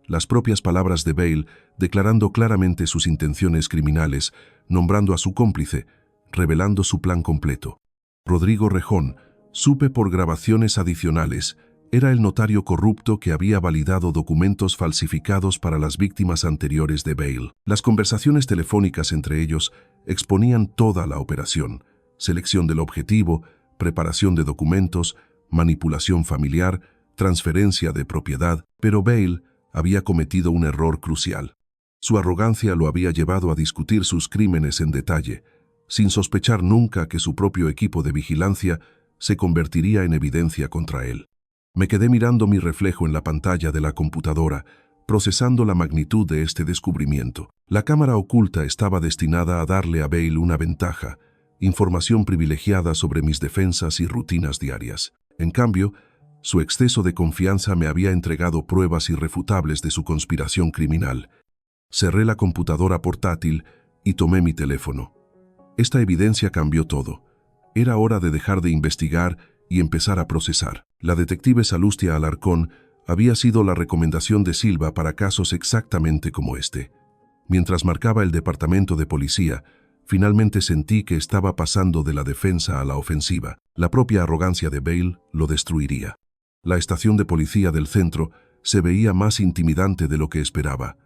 Las propias palabras de Bale, declarando claramente sus intenciones criminales, nombrando a su cómplice, revelando su plan completo. Rodrigo Rejón, supe por grabaciones adicionales, era el notario corrupto que había validado documentos falsificados para las víctimas anteriores de Bale. Las conversaciones telefónicas entre ellos exponían toda la operación: selección del objetivo, preparación de documentos, manipulación familiar, transferencia de propiedad. Pero Bale había cometido un error crucial. Su arrogancia lo había llevado a discutir sus crímenes en detalle, sin sospechar nunca que su propio equipo de vigilancia se convertiría en evidencia contra él. Me quedé mirando mi reflejo en la pantalla de la computadora, procesando la magnitud de este descubrimiento. La cámara oculta estaba destinada a darle a Bale una ventaja, información privilegiada sobre mis defensas y rutinas diarias. En cambio, su exceso de confianza me había entregado pruebas irrefutables de su conspiración criminal. Cerré la computadora portátil y tomé mi teléfono. Esta evidencia cambió todo. Era hora de dejar de investigar y empezar a procesar. La detective Salustia Alarcón había sido la recomendación de Silva para casos exactamente como este. Mientras marcaba el departamento de policía, finalmente sentí que estaba pasando de la defensa a la ofensiva. La propia arrogancia de Bale lo destruiría. La estación de policía del centro se veía más intimidante de lo que esperaba.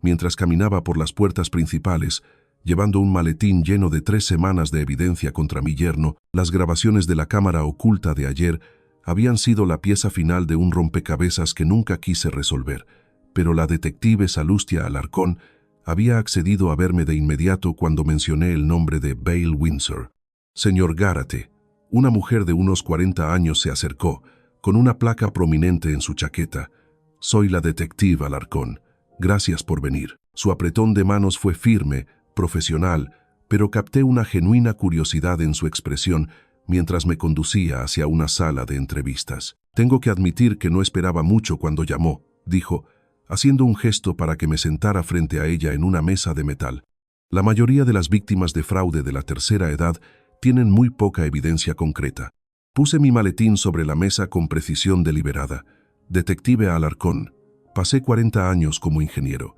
Mientras caminaba por las puertas principales, llevando un maletín lleno de 3 semanas de evidencia contra mi yerno, las grabaciones de la cámara oculta de ayer habían sido la pieza final de un rompecabezas que nunca quise resolver, pero la detective Salustia Alarcón había accedido a verme de inmediato cuando mencioné el nombre de Bale Windsor. Señor Gárate, una mujer de unos 40 años se acercó, con una placa prominente en su chaqueta. Soy la detective Alarcón. Gracias por venir. Su apretón de manos fue firme, profesional, pero capté una genuina curiosidad en su expresión mientras me conducía hacia una sala de entrevistas. Tengo que admitir que no esperaba mucho cuando llamó, dijo, haciendo un gesto para que me sentara frente a ella en una mesa de metal. La mayoría de las víctimas de fraude de la tercera edad tienen muy poca evidencia concreta. Puse mi maletín sobre la mesa con precisión deliberada. Detective Alarcón. Pasé 40 años como ingeniero.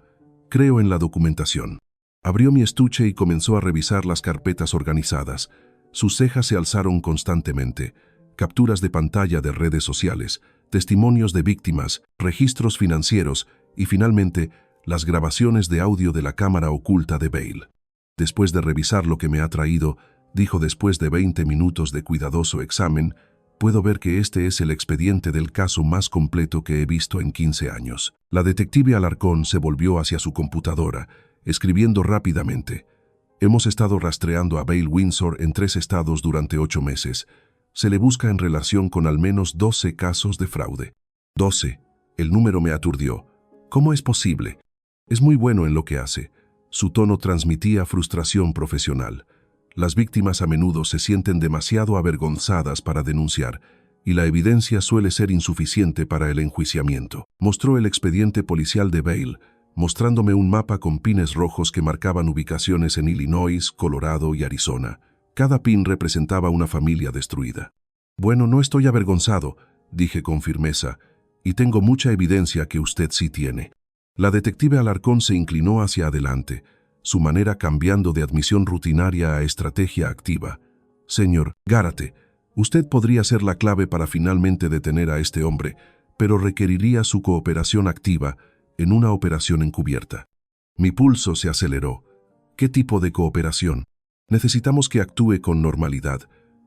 Creo en la documentación. Abrió mi estuche y comenzó a revisar las carpetas organizadas. Sus cejas se alzaron constantemente. Capturas de pantalla de redes sociales, testimonios de víctimas, registros financieros y finalmente las grabaciones de audio de la cámara oculta de Bale. Después de revisar lo que me ha traído, dijo después de 20 minutos de cuidadoso examen, puedo ver que este es el expediente del caso más completo que he visto en 15 años. La detective Alarcón se volvió hacia su computadora, escribiendo rápidamente. Hemos estado rastreando a Bale Windsor en 3 estados durante 8 meses. Se le busca en relación con al menos 12 casos de fraude. 12. El número me aturdió. ¿Cómo es posible? Es muy bueno en lo que hace. Su tono transmitía frustración profesional. Las víctimas a menudo se sienten demasiado avergonzadas para denunciar, y la evidencia suele ser insuficiente para el enjuiciamiento. Mostró el expediente policial de Bale, mostrándome un mapa con pines rojos que marcaban ubicaciones en Illinois, Colorado y Arizona. Cada pin representaba una familia destruida. Bueno, no estoy avergonzado, dije con firmeza, y tengo mucha evidencia que usted sí tiene. La detective Alarcón se inclinó hacia adelante, su manera cambiando de admisión rutinaria a estrategia activa. Señor Gárate, usted podría ser la clave para finalmente detener a este hombre, pero requeriría su cooperación activa en una operación encubierta. Mi pulso se aceleró. ¿Qué tipo de cooperación? Necesitamos que actúe con normalidad.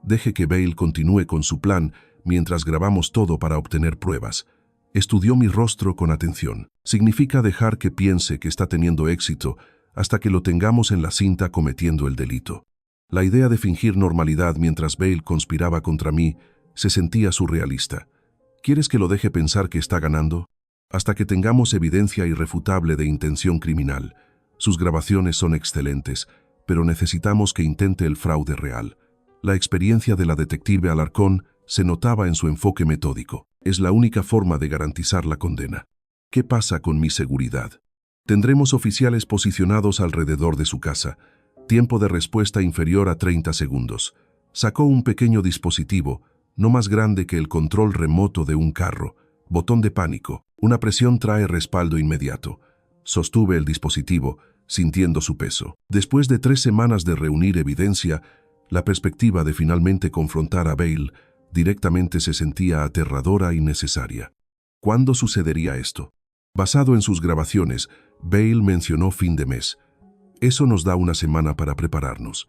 Deje que Bale continúe con su plan mientras grabamos todo para obtener pruebas. Estudió mi rostro con atención. Significa dejar que piense que está teniendo éxito hasta que lo tengamos en la cinta cometiendo el delito. La idea de fingir normalidad mientras Bale conspiraba contra mí se sentía surrealista. ¿Quieres que lo deje pensar que está ganando? Hasta que tengamos evidencia irrefutable de intención criminal. Sus grabaciones son excelentes, pero necesitamos que intente el fraude real. La experiencia de la detective Alarcón se notaba en su enfoque metódico. Es la única forma de garantizar la condena. ¿Qué pasa con mi seguridad? Tendremos oficiales posicionados alrededor de su casa. Tiempo de respuesta inferior a 30 segundos. Sacó un pequeño dispositivo, no más grande que el control remoto de un carro. Botón de pánico. Una presión trae respaldo inmediato. Sostuve el dispositivo, sintiendo su peso. Después de 3 semanas de reunir evidencia, la perspectiva de finalmente confrontar a Bale directamente se sentía aterradora y necesaria. ¿Cuándo sucedería esto? Basado en sus grabaciones, Bale mencionó fin de mes. Eso nos da una semana para prepararnos.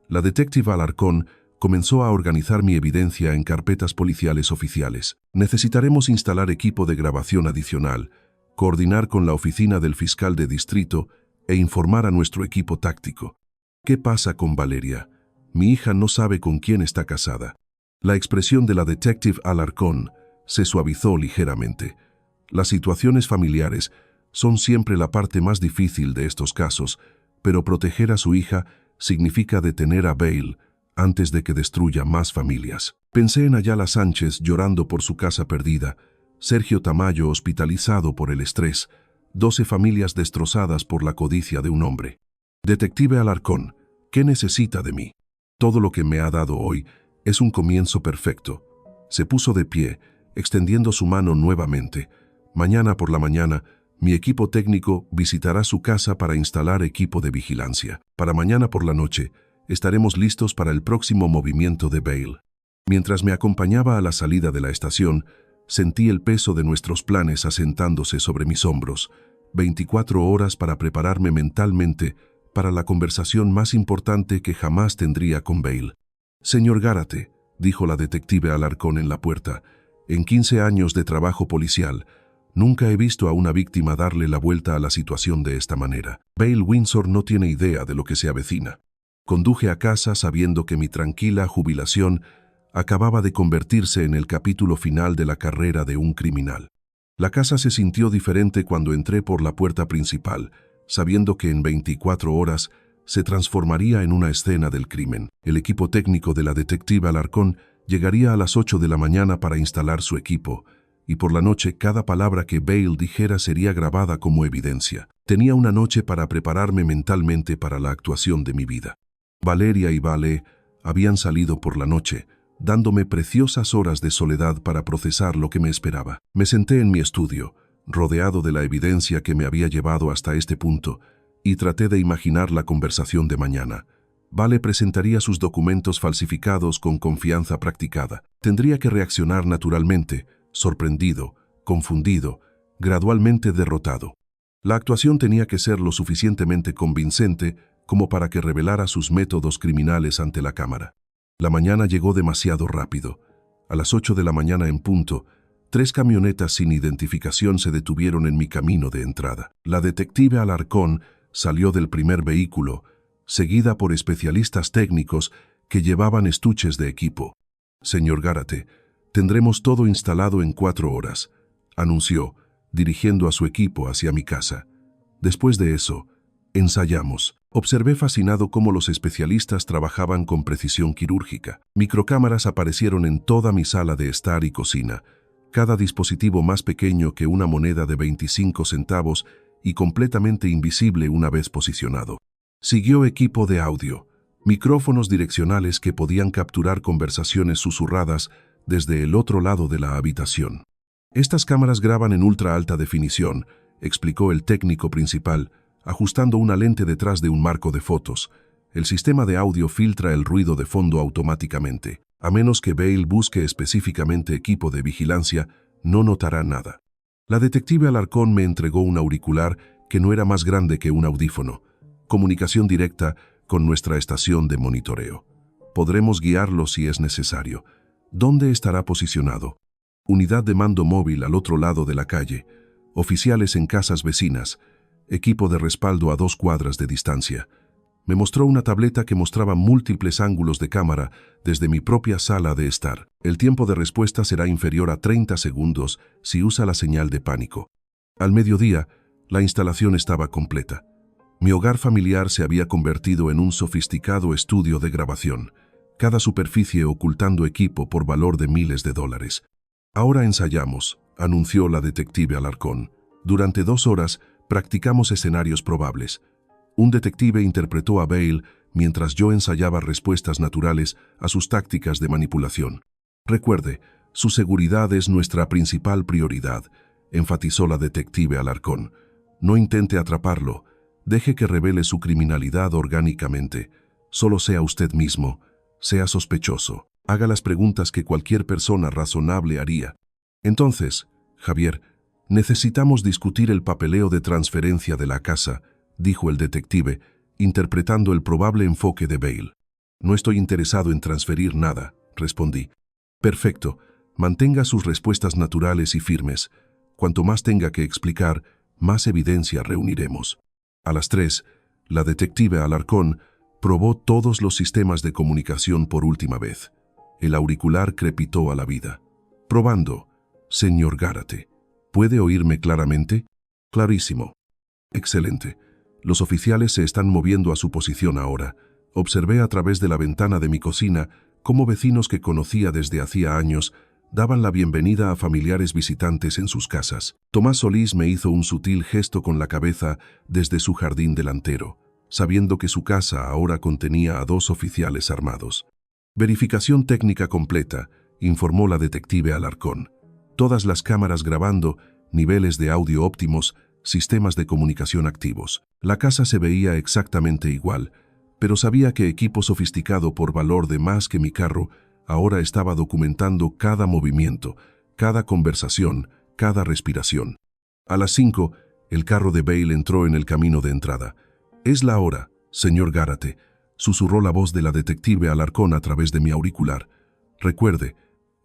La detective Alarcón comenzó a organizar mi evidencia en carpetas policiales oficiales. Necesitaremos instalar equipo de grabación adicional, coordinar con la oficina del fiscal de distrito e informar a nuestro equipo táctico. ¿Qué pasa con Valeria? Mi hija no sabe con quién está casada. La expresión de la detective Alarcón se suavizó ligeramente. Las situaciones familiares son siempre la parte más difícil de estos casos, pero proteger a su hija significa detener a Bale antes de que destruya más familias. Pensé en Ayala Sánchez llorando por su casa perdida, Sergio Tamayo hospitalizado por el estrés, 12 familias destrozadas por la codicia de un hombre. Detective Alarcón, ¿qué necesita de mí? Todo lo que me ha dado hoy es un comienzo perfecto. Se puso de pie, extendiendo su mano nuevamente. Mañana por la mañana, mi equipo técnico visitará su casa para instalar equipo de vigilancia. Para mañana por la noche, estaremos listos para el próximo movimiento de Bale. Mientras me acompañaba a la salida de la estación, sentí el peso de nuestros planes asentándose sobre mis hombros. 24 horas para prepararme mentalmente para la conversación más importante que jamás tendría con Bale. Señor Gárate, dijo la detective Alarcón en la puerta, en 15 años de trabajo policial, nunca he visto a una víctima darle la vuelta a la situación de esta manera. Bale Windsor no tiene idea de lo que se avecina. Conduje a casa sabiendo que mi tranquila jubilación acababa de convertirse en el capítulo final de la carrera de un criminal. La casa se sintió diferente cuando entré por la puerta principal, sabiendo que en 24 horas se transformaría en una escena del crimen. El equipo técnico de la detective Alarcón llegaría a las 8 de la mañana para instalar su equipo, y por la noche cada palabra que Bale dijera sería grabada como evidencia. Tenía una noche para prepararme mentalmente para la actuación de mi vida. Valeria y Vale habían salido por la noche, dándome preciosas horas de soledad para procesar lo que me esperaba. Me senté en mi estudio, rodeado de la evidencia que me había llevado hasta este punto, y traté de imaginar la conversación de mañana. Vale presentaría sus documentos falsificados con confianza practicada. Tendría que reaccionar naturalmente, sorprendido, confundido, gradualmente derrotado. La actuación tenía que ser lo suficientemente convincente como para que revelara sus métodos criminales ante la cámara. La mañana llegó demasiado rápido. A las 8 de la mañana en punto, 3 camionetas sin identificación se detuvieron en mi camino de entrada. La detective Alarcón salió del primer vehículo, seguida por especialistas técnicos que llevaban estuches de equipo. Señor Gárate, tendremos todo instalado en 4 horas, anunció, dirigiendo a su equipo hacia mi casa. Después de eso, ensayamos. Observé fascinado cómo los especialistas trabajaban con precisión quirúrgica. Microcámaras aparecieron en toda mi sala de estar y cocina, cada dispositivo más pequeño que una moneda de 25 centavos y completamente invisible una vez posicionado. Siguió equipo de audio, micrófonos direccionales que podían capturar conversaciones susurradas desde el otro lado de la habitación. Estas cámaras graban en ultra alta definición, explicó el técnico principal, ajustando una lente detrás de un marco de fotos. El sistema de audio filtra el ruido de fondo automáticamente. A menos que Bale busque específicamente equipo de vigilancia, no notará nada. La detective Alarcón me entregó un auricular que no era más grande que un audífono. Comunicación directa con nuestra estación de monitoreo. Podremos guiarlo si es necesario. ¿Dónde estará posicionado? Unidad de mando móvil al otro lado de la calle. Oficiales en casas vecinas. Equipo de respaldo a 2 cuadras de distancia. Me mostró una tableta que mostraba múltiples ángulos de cámara desde mi propia sala de estar. El tiempo de respuesta será inferior a 30 segundos si usa la señal de pánico. Al mediodía, la instalación estaba completa. Mi hogar familiar se había convertido en un sofisticado estudio de grabación, cada superficie ocultando equipo por valor de miles de dólares. Ahora ensayamos, anunció la detective Alarcón. Durante 2 horas practicamos escenarios probables. Un detective interpretó a Bale mientras yo ensayaba respuestas naturales a sus tácticas de manipulación. Recuerde, su seguridad es nuestra principal prioridad, enfatizó la detective Alarcón. No intente atraparlo, deje que revele su criminalidad orgánicamente. Solo sea usted mismo, sea sospechoso, haga las preguntas que cualquier persona razonable haría. Entonces, Javier, necesitamos discutir el papeleo de transferencia de la casa, dijo el detective, interpretando el probable enfoque de Bale. No estoy interesado en transferir nada, respondí. Perfecto, mantenga sus respuestas naturales y firmes. Cuanto más tenga que explicar, más evidencia reuniremos. A las 3, la detective Alarcón probó todos los sistemas de comunicación por última vez. El auricular crepitó a la vida. Probando. Señor Gárate, ¿puede oírme claramente? Clarísimo. Excelente. Los oficiales se están moviendo a su posición ahora. Observé a través de la ventana de mi cocina cómo vecinos que conocía desde hacía años daban la bienvenida a familiares visitantes en sus casas. Tomás Solís me hizo un sutil gesto con la cabeza desde su jardín delantero, sabiendo que su casa ahora contenía a 2 oficiales armados. Verificación técnica completa, informó la detective Alarcón. Todas las cámaras grabando, niveles de audio óptimos, sistemas de comunicación activos. La casa se veía exactamente igual, pero sabía que equipo sofisticado por valor de más que mi carro ahora estaba documentando cada movimiento, cada conversación, cada respiración. A las 5, el carro de Bale entró en el camino de entrada. «Es la hora, señor Gárate», susurró la voz de la detective Alarcón a través de mi auricular. «Recuerde,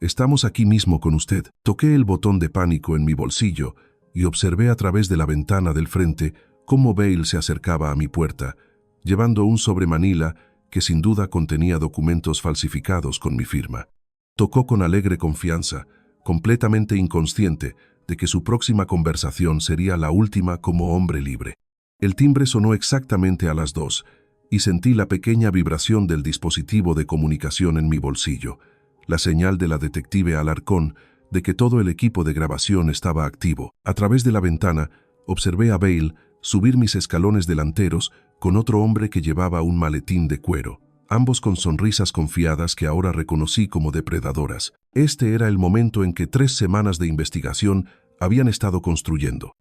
estamos aquí mismo con usted». Toqué el botón de pánico en mi bolsillo y observé a través de la ventana del frente cómo Bale se acercaba a mi puerta, llevando un sobremanila que sin duda contenía documentos falsificados con mi firma. Tocó con alegre confianza, completamente inconsciente de que su próxima conversación sería la última como hombre libre. El timbre sonó exactamente a las 2 y sentí la pequeña vibración del dispositivo de comunicación en mi bolsillo, la señal de la detective Alarcón de que todo el equipo de grabación estaba activo. A través de la ventana, observé a Bale subir mis escalones delanteros con otro hombre que llevaba un maletín de cuero, ambos con sonrisas confiadas que ahora reconocí como depredadoras. Este era el momento en que 3 semanas de investigación habían estado construyendo.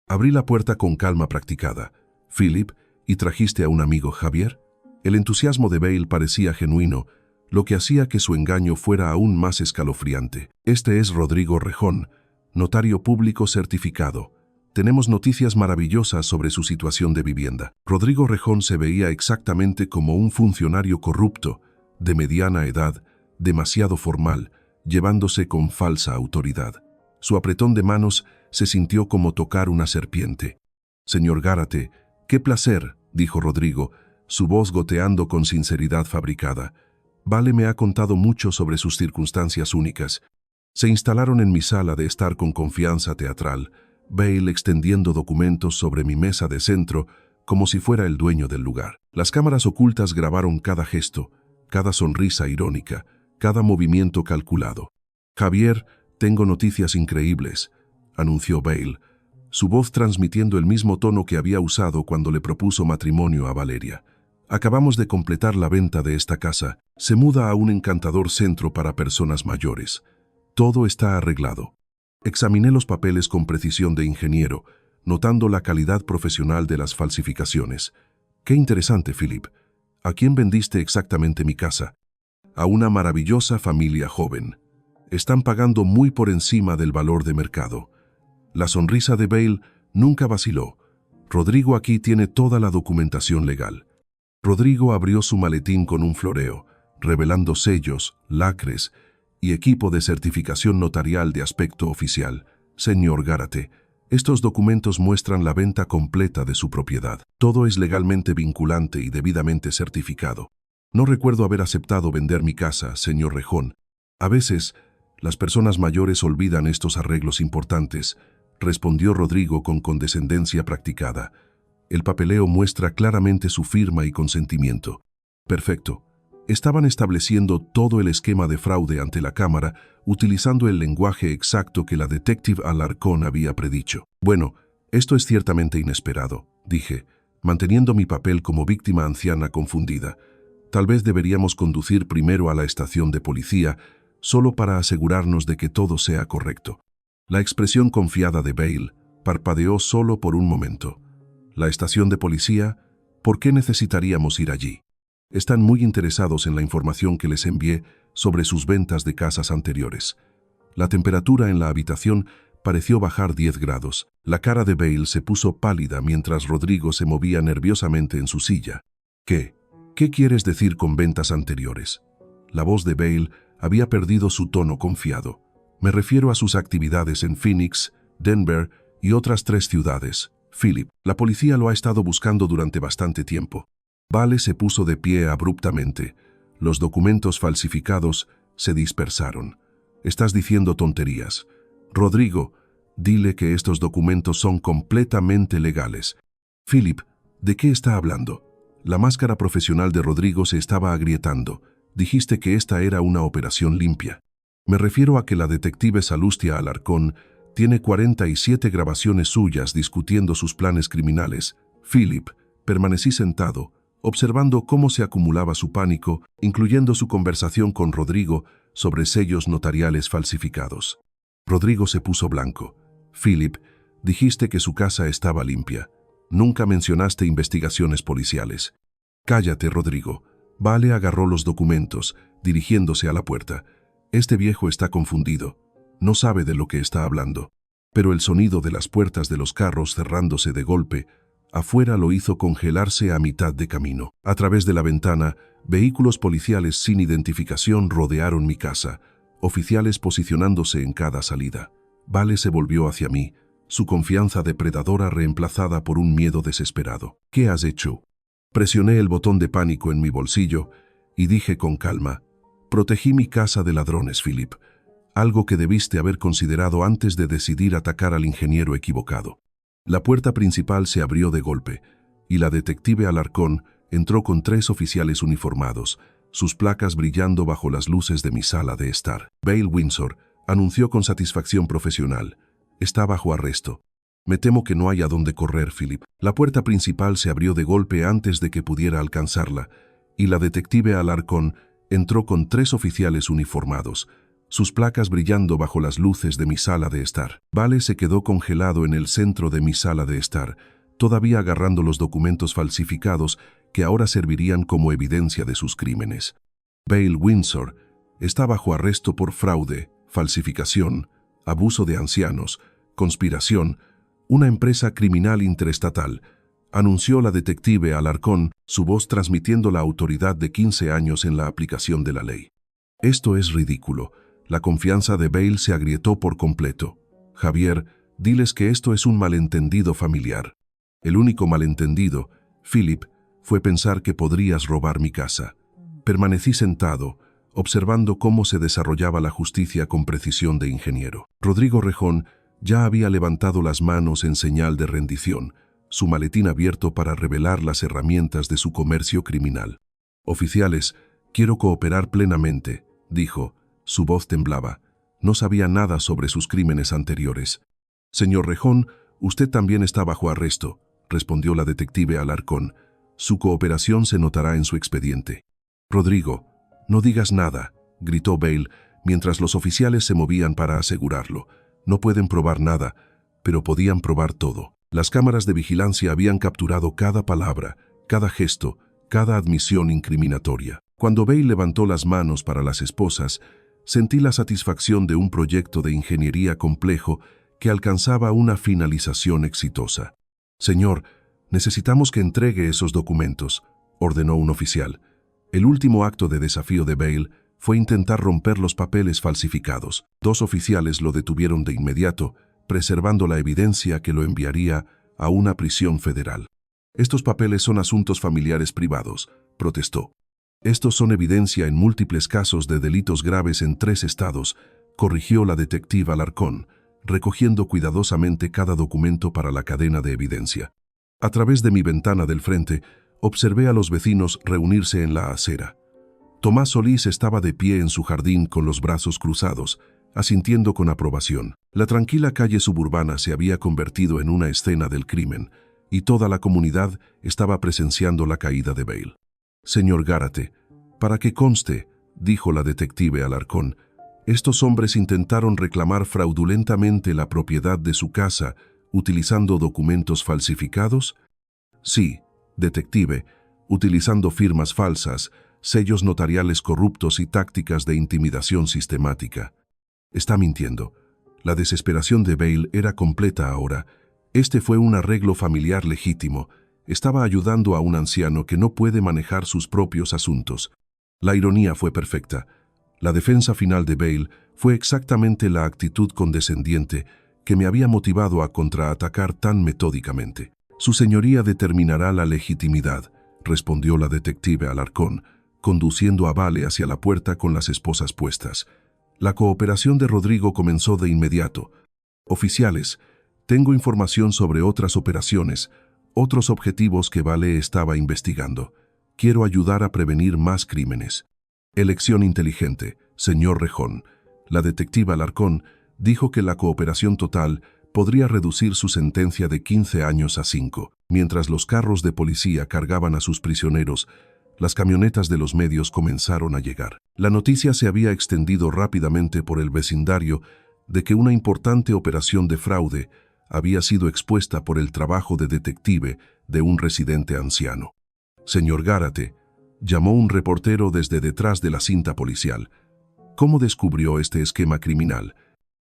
Abrí la puerta con calma practicada. «Philip, ¿y trajiste a un amigo, Javier?» El entusiasmo de Bale parecía genuino, lo que hacía que su engaño fuera aún más escalofriante. «Este es Rodrigo Rejón, notario público certificado. Tenemos noticias maravillosas sobre su situación de vivienda». Rodrigo Rejón se veía exactamente como un funcionario corrupto, de mediana edad, demasiado formal, llevándose con falsa autoridad. Su apretón de manos se sintió como tocar una serpiente. «Señor Gárate, qué placer», dijo Rodrigo, su voz goteando con sinceridad fabricada. «Vale me ha contado mucho sobre sus circunstancias únicas». Se instalaron en mi sala de estar con confianza teatral, Bale extendiendo documentos sobre mi mesa de centro como si fuera el dueño del lugar. Las cámaras ocultas grabaron cada gesto, cada sonrisa irónica, cada movimiento calculado. «Javier, tengo noticias increíbles», anunció Bale, su voz transmitiendo el mismo tono que había usado cuando le propuso matrimonio a Valeria. «Acabamos de completar la venta de esta casa. Se muda a un encantador centro para personas mayores. Todo está arreglado». Examiné los papeles con precisión de ingeniero, notando la calidad profesional de las falsificaciones. «Qué interesante, Philip. ¿A quién vendiste exactamente mi casa?» «A una maravillosa familia joven. Están pagando muy por encima del valor de mercado». La sonrisa de Bale nunca vaciló. «Rodrigo aquí tiene toda la documentación legal». Rodrigo abrió su maletín con un floreo, revelando sellos, lacres y equipo de certificación notarial de aspecto oficial. «Señor Gárate, estos documentos muestran la venta completa de su propiedad. Todo es legalmente vinculante y debidamente certificado. No recuerdo haber aceptado vender mi casa, señor Rejón. A veces, las personas mayores olvidan estos arreglos importantes, respondió Rodrigo con condescendencia practicada. El papeleo muestra claramente su firma y consentimiento. Perfecto. Estaban estableciendo todo el esquema de fraude ante la cámara, utilizando el lenguaje exacto que la detective Alarcón había predicho. Bueno, esto es ciertamente inesperado, dije, manteniendo mi papel como víctima anciana confundida. Tal vez deberíamos conducir primero a la estación de policía, solo para asegurarnos de que todo sea correcto. La expresión confiada de Bale parpadeó solo por un momento. ¿La estación de policía? ¿Por qué necesitaríamos ir allí? Están muy interesados en la información que les envié sobre sus ventas de casas anteriores. La temperatura en la habitación pareció bajar 10 grados. La cara de Bale se puso pálida mientras Rodrigo se movía nerviosamente en su silla. ¿Qué? ¿Qué quieres decir con ventas anteriores? La voz de Bale había perdido su tono confiado. Me refiero a sus actividades en Phoenix, Denver y otras 3 ciudades. Philip, la policía lo ha estado buscando durante bastante tiempo. Vale se puso de pie abruptamente. Los documentos falsificados se dispersaron. Estás diciendo tonterías. Rodrigo, dile que estos documentos son completamente legales. Philip, ¿de qué está hablando? La máscara profesional de Rodrigo se estaba agrietando. Dijiste que esta era una operación limpia. Me refiero a que la detective Salustia Alarcón tiene 47 grabaciones suyas discutiendo sus planes criminales. Philip, permanecí sentado, observando cómo se acumulaba su pánico, incluyendo su conversación con Rodrigo sobre sellos notariales falsificados. Rodrigo se puso blanco. Philip, dijiste que su casa estaba limpia. Nunca mencionaste investigaciones policiales. Cállate, Rodrigo. Vale agarró los documentos, dirigiéndose a la puerta. Este viejo está confundido. No sabe de lo que está hablando. Pero el sonido de las puertas de los carros cerrándose de golpe afuera lo hizo congelarse a mitad de camino. A través de la ventana, vehículos policiales sin identificación rodearon mi casa, oficiales posicionándose en cada salida. Vale se volvió hacia mí, su confianza depredadora reemplazada por un miedo desesperado. ¿Qué has hecho? Presioné el botón de pánico en mi bolsillo y dije con calma, protegí mi casa de ladrones, Philip, algo que debiste haber considerado antes de decidir atacar al ingeniero equivocado. La puerta principal se abrió de golpe, y la detective Alarcón entró con 3 oficiales uniformados, sus placas brillando bajo las luces de mi sala de estar. Bale Windsor anunció con satisfacción profesional. Está bajo arresto. Me temo que no hay a dónde correr, Philip. La puerta principal se abrió de golpe antes de que pudiera alcanzarla, y la detective Alarcón entró con 3 oficiales uniformados, sus placas brillando bajo las luces de mi sala de estar. Vale se quedó congelado en el centro de mi sala de estar, todavía agarrando los documentos falsificados que ahora servirían como evidencia de sus crímenes. Bale Windsor está bajo arresto por fraude, falsificación, abuso de ancianos, conspiración, una empresa criminal interestatal, anunció la detective Alarcón, su voz transmitiendo la autoridad de 15 años en la aplicación de la ley. Esto es ridículo. La confianza de Bale se agrietó por completo. Javier, diles que esto es un malentendido familiar. El único malentendido, Philip, fue pensar que podrías robar mi casa. Permanecí sentado, observando cómo se desarrollaba la justicia con precisión de ingeniero. Rodrigo Rejón ya había levantado las manos en señal de rendición, su maletín abierto para revelar las herramientas de su comercio criminal. Oficiales, quiero cooperar plenamente, dijo. Su voz temblaba. No sabía nada sobre sus crímenes anteriores. Señor Rejón, usted también está bajo arresto, respondió la detective Alarcón. Su cooperación se notará en su expediente. Rodrigo, no digas nada, gritó Bale, mientras los oficiales se movían para asegurarlo. No pueden probar nada, pero podían probar todo. Las cámaras de vigilancia habían capturado cada palabra, cada gesto, cada admisión incriminatoria. Cuando Bale levantó las manos para las esposas, sentí la satisfacción de un proyecto de ingeniería complejo que alcanzaba una finalización exitosa. Señor, necesitamos que entregue esos documentos, ordenó un oficial. El último acto de desafío de Bale fue intentar romper los papeles falsificados. 2 oficiales lo detuvieron de inmediato, preservando la evidencia que lo enviaría a una prisión federal. Estos papeles son asuntos familiares privados, protestó. Estos son evidencia en múltiples casos de delitos graves en 3 estados, corrigió la detective Alarcón, recogiendo cuidadosamente cada documento para la cadena de evidencia. A través de mi ventana del frente, observé a los vecinos reunirse en la acera. Tomás Solís estaba de pie en su jardín con los brazos cruzados, asintiendo con aprobación. La tranquila calle suburbana se había convertido en una escena del crimen, y toda la comunidad estaba presenciando la caída de Bale. «Señor Gárate, para que conste», dijo la detective Alarcón, «estos hombres intentaron reclamar fraudulentamente la propiedad de su casa utilizando documentos falsificados». «Sí, detective, utilizando firmas falsas, sellos notariales corruptos y tácticas de intimidación sistemática». «Está mintiendo. La desesperación de Bale era completa ahora. Este fue un arreglo familiar legítimo. Estaba ayudando a un anciano que no puede manejar sus propios asuntos». La ironía fue perfecta. La defensa final de Bale fue exactamente la actitud condescendiente que me había motivado a contraatacar tan metódicamente. «Su señoría determinará la legitimidad», respondió la detective Alarcón, conduciendo a Vale hacia la puerta con las esposas puestas. La cooperación de Rodrigo comenzó de inmediato. «Oficiales, tengo información sobre otras operaciones, otros objetivos que Vale estaba investigando. Quiero ayudar a prevenir más crímenes». «Elección inteligente, señor Rejón». La detective Alarcón dijo que la cooperación total podría reducir su sentencia de 15 años a 5. Mientras los carros de policía cargaban a sus prisioneros, las camionetas de los medios comenzaron a llegar. La noticia se había extendido rápidamente por el vecindario de que una importante operación de fraude había sido expuesta por el trabajo de detective de un residente anciano. «Señor Gárate», llamó un reportero desde detrás de la cinta policial. «¿Cómo descubrió este esquema criminal?»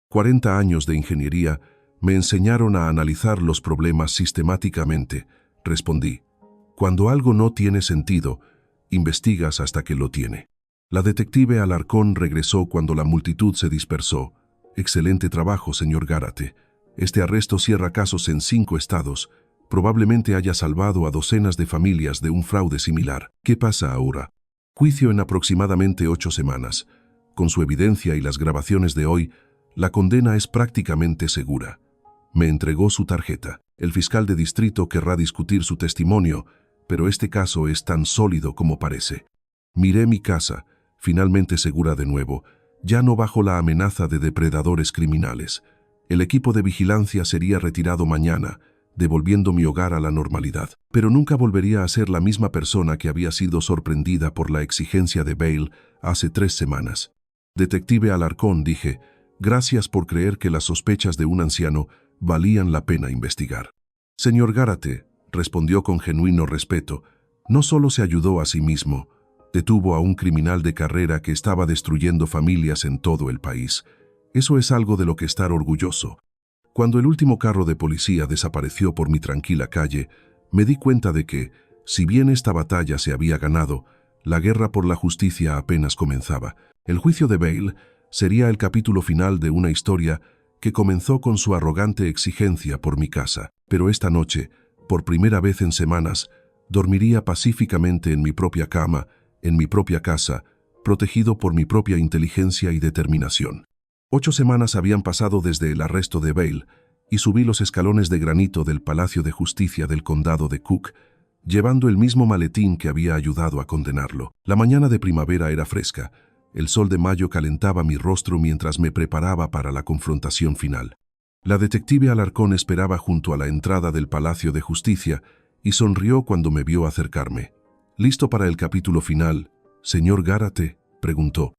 40 años de ingeniería me enseñaron a analizar los problemas sistemáticamente, respondí. «Cuando algo no tiene sentido, investigas hasta que lo tiene». La detective Alarcón regresó cuando la multitud se dispersó. «Excelente trabajo, señor Gárate. Este arresto cierra casos en 5 estados. Probablemente haya salvado a docenas de familias de un fraude similar. ¿Qué pasa ahora?» «Juicio en aproximadamente 8 semanas. Con su evidencia y las grabaciones de hoy, la condena es prácticamente segura». Me entregó su tarjeta. «El fiscal de distrito querrá discutir su testimonio, pero este caso es tan sólido como parece». Miré mi casa, finalmente segura de nuevo, ya no bajo la amenaza de depredadores criminales. El equipo de vigilancia sería retirado mañana, devolviendo mi hogar a la normalidad. Pero nunca volvería a ser la misma persona que había sido sorprendida por la exigencia de Bale hace 3 semanas. «Detective Alarcón», dije, «gracias por creer que las sospechas de un anciano valían la pena investigar». «Señor Gárate», respondió con genuino respeto, «no solo se ayudó a sí mismo, detuvo a un criminal de carrera que estaba destruyendo familias en todo el país. Eso es algo de lo que estar orgulloso». Cuando el último carro de policía desapareció por mi tranquila calle, me di cuenta de que, si bien esta batalla se había ganado, la guerra por la justicia apenas comenzaba. El juicio de Bale sería el capítulo final de una historia que comenzó con su arrogante exigencia por mi casa. Pero esta noche, por primera vez en semanas, dormiría pacíficamente en mi propia cama, en mi propia casa, protegido por mi propia inteligencia y determinación. 8 semanas habían pasado desde el arresto de Bale y subí los escalones de granito del Palacio de Justicia del Condado de Cook, llevando el mismo maletín que había ayudado a condenarlo. La mañana de primavera era fresca. El sol de mayo calentaba mi rostro mientras me preparaba para la confrontación final. La detective Alarcón esperaba junto a la entrada del Palacio de Justicia y sonrió cuando me vio acercarme. «¿Listo para el capítulo final, señor Gárate?», preguntó.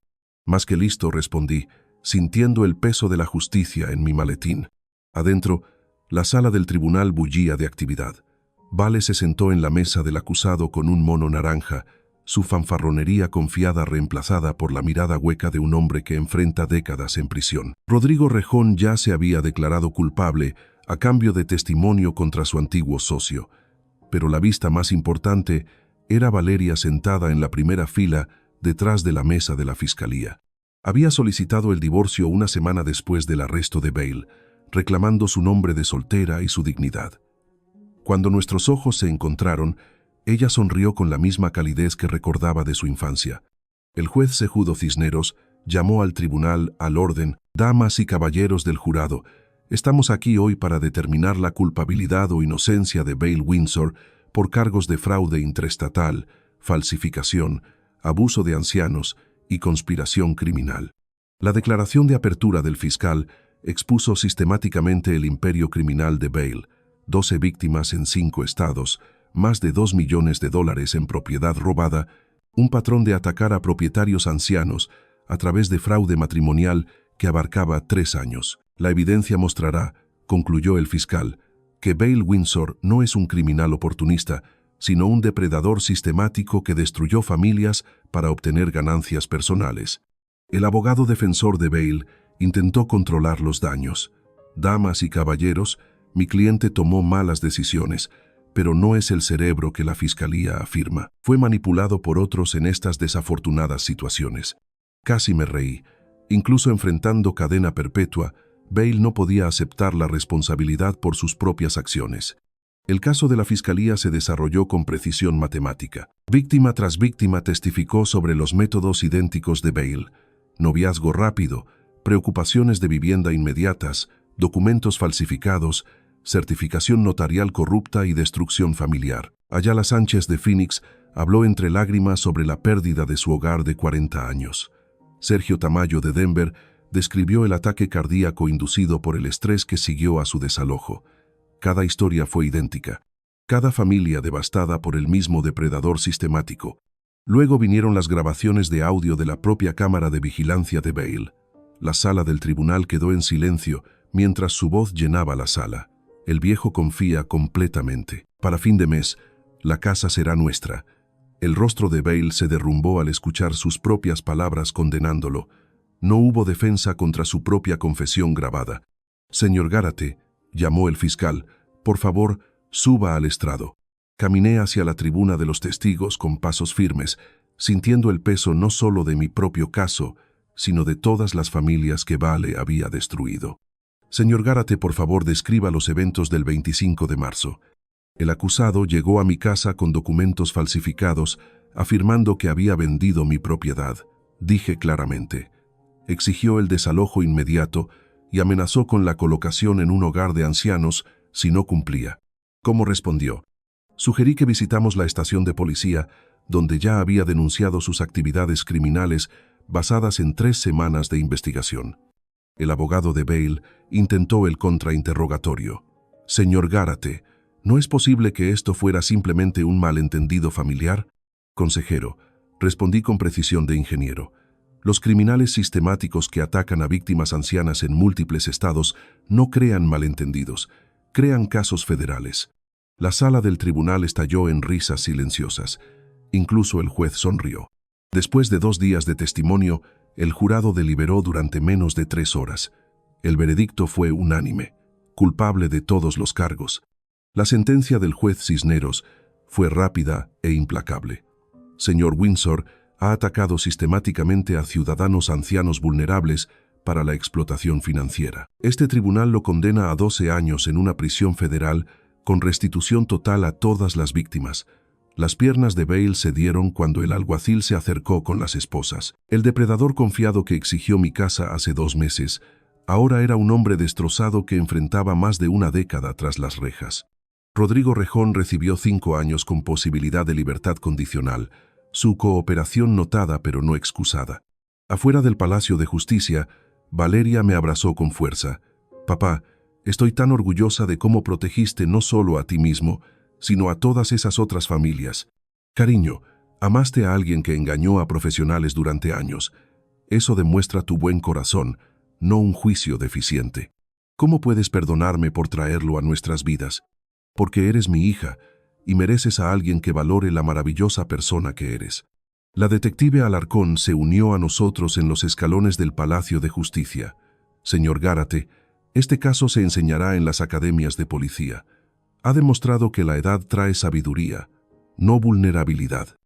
«Más que listo», respondí, sintiendo el peso de la justicia en mi maletín. Adentro, la sala del tribunal bullía de actividad. Vale se sentó en la mesa del acusado con un mono naranja, su fanfarronería confiada reemplazada por la mirada hueca de un hombre que enfrenta décadas en prisión. Rodrigo Rejón ya se había declarado culpable a cambio de testimonio contra su antiguo socio, pero la vista más importante era Valeria sentada en la primera fila detrás de la mesa de la fiscalía. Había solicitado el divorcio una semana después del arresto de Bale, reclamando su nombre de soltera y su dignidad. Cuando nuestros ojos se encontraron, Ella sonrió con la misma calidez que recordaba de su infancia. El juez Cejudo Cisneros llamó al tribunal al orden: damas y caballeros del jurado, estamos aquí hoy para determinar la culpabilidad o inocencia de Bale Windsor por cargos de fraude intraestatal, falsificación, abuso de ancianos y conspiración criminal. La declaración de apertura del fiscal expuso sistemáticamente el imperio criminal de Bale: 12 víctimas en 5 estados, más de $2 millones en propiedad robada, un patrón de atacar a propietarios ancianos a través de fraude matrimonial que abarcaba 3 años. La evidencia mostrará, concluyó el fiscal, que Bale Windsor no es un criminal oportunista, sino un depredador sistemático que destruyó familias para obtener ganancias personales. El abogado defensor de Bale intentó controlar los daños. Damas y caballeros, mi cliente tomó malas decisiones, pero no es el cerebro que la fiscalía afirma. Fue manipulado por otros en estas desafortunadas situaciones. Casi me reí. Incluso enfrentando cadena perpetua, Bale no podía aceptar la responsabilidad por sus propias acciones. El caso de la fiscalía se desarrolló con precisión matemática. Víctima tras víctima testificó sobre los métodos idénticos de Bale: noviazgo rápido, preocupaciones de vivienda inmediatas, documentos falsificados, certificación notarial corrupta y destrucción familiar. Ayala Sánchez de Phoenix habló entre lágrimas sobre la pérdida de su hogar de 40 años. Sergio Tamayo de Denver describió el ataque cardíaco inducido por el estrés que siguió a su desalojo. Cada historia fue idéntica. Cada familia devastada por el mismo depredador sistemático. Luego vinieron las grabaciones de audio de la propia cámara de vigilancia de Bale. La sala del tribunal quedó en silencio mientras su voz llenaba la sala. El viejo confía completamente. Para fin de mes, la casa será nuestra. El rostro de Bale se derrumbó al escuchar sus propias palabras condenándolo. No hubo defensa contra su propia confesión grabada. Señor Gárate, llamó el fiscal, por favor, suba al estrado. Caminé hacia la tribuna de los testigos con pasos firmes, sintiendo el peso no solo de mi propio caso, sino de todas las familias que Bale había destruido. Señor Gárate, por favor, describa los eventos del 25 de marzo. El acusado llegó a mi casa con documentos falsificados, afirmando que había vendido mi propiedad. Dije claramente. Exigió el desalojo inmediato y amenazó con la colocación en un hogar de ancianos si no cumplía. ¿Cómo respondió? Sugerí que visitamos la estación de policía, donde ya había denunciado sus actividades criminales basadas en 3 semanas de investigación. El abogado de Bale intentó el contrainterrogatorio. Señor Gárate, ¿no es posible que esto fuera simplemente un malentendido familiar? Consejero, respondí con precisión de ingeniero. Los criminales sistemáticos que atacan a víctimas ancianas en múltiples estados no crean malentendidos, crean casos federales. La sala del tribunal estalló en risas silenciosas. Incluso el juez sonrió. Después de 2 días de testimonio, el jurado deliberó durante menos de 3 horas. El veredicto fue unánime, culpable de todos los cargos. La sentencia del juez Cisneros fue rápida e implacable. Señor Windsor ha atacado sistemáticamente a ciudadanos ancianos vulnerables para la explotación financiera. Este tribunal lo condena a 12 años en una prisión federal con restitución total a todas las víctimas. Las piernas de Bale cedieron cuando el alguacil se acercó con las esposas. El depredador confiado que exigió mi casa hace 2 meses, ahora era un hombre destrozado que enfrentaba más de una década tras las rejas. Rodrigo Rejón recibió 5 años con posibilidad de libertad condicional, su cooperación notada pero no excusada. Afuera del Palacio de Justicia, Valeria me abrazó con fuerza. Papá, estoy tan orgullosa de cómo protegiste no solo a ti mismo, sino a todas esas otras familias. Cariño, amaste a alguien que engañó a profesionales durante años. Eso demuestra tu buen corazón, no un juicio deficiente. ¿Cómo puedes perdonarme por traerlo a nuestras vidas? Porque eres mi hija y mereces a alguien que valore la maravillosa persona que eres. La detective Alarcón se unió a nosotros en los escalones del Palacio de Justicia. Señor Gárate, este caso se enseñará en las academias de policía. Ha demostrado que la edad trae sabiduría, no vulnerabilidad.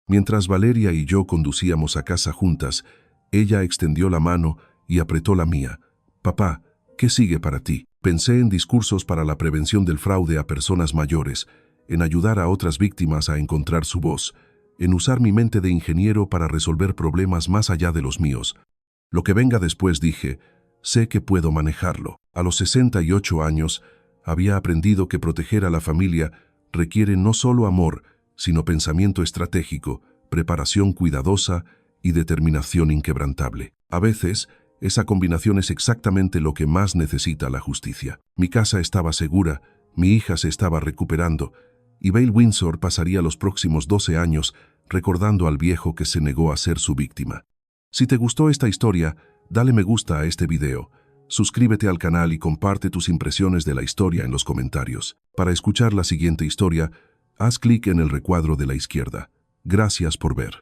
Mientras Valeria y yo conducíamos a casa juntas, ella extendió la mano y apretó la mía. Papá, ¿qué sigue para ti? Pensé en discursos para la prevención del fraude a personas mayores, en ayudar a otras víctimas a encontrar su voz, en usar mi mente de ingeniero para resolver problemas más allá de los míos. Lo que venga después, dije, sé que puedo manejarlo. A los 68 años, había aprendido que proteger a la familia requiere no solo amor, sino pensamiento estratégico, preparación cuidadosa y determinación inquebrantable. A veces, esa combinación es exactamente lo que más necesita la justicia. Mi casa estaba segura, mi hija se estaba recuperando, y Bale Windsor pasaría los próximos 12 años recordando al viejo que se negó a ser su víctima. Si te gustó esta historia, dale me gusta a este video, suscríbete al canal y comparte tus impresiones de la historia en los comentarios. Para escuchar la siguiente historia, haz clic en el recuadro de la izquierda. Gracias por ver.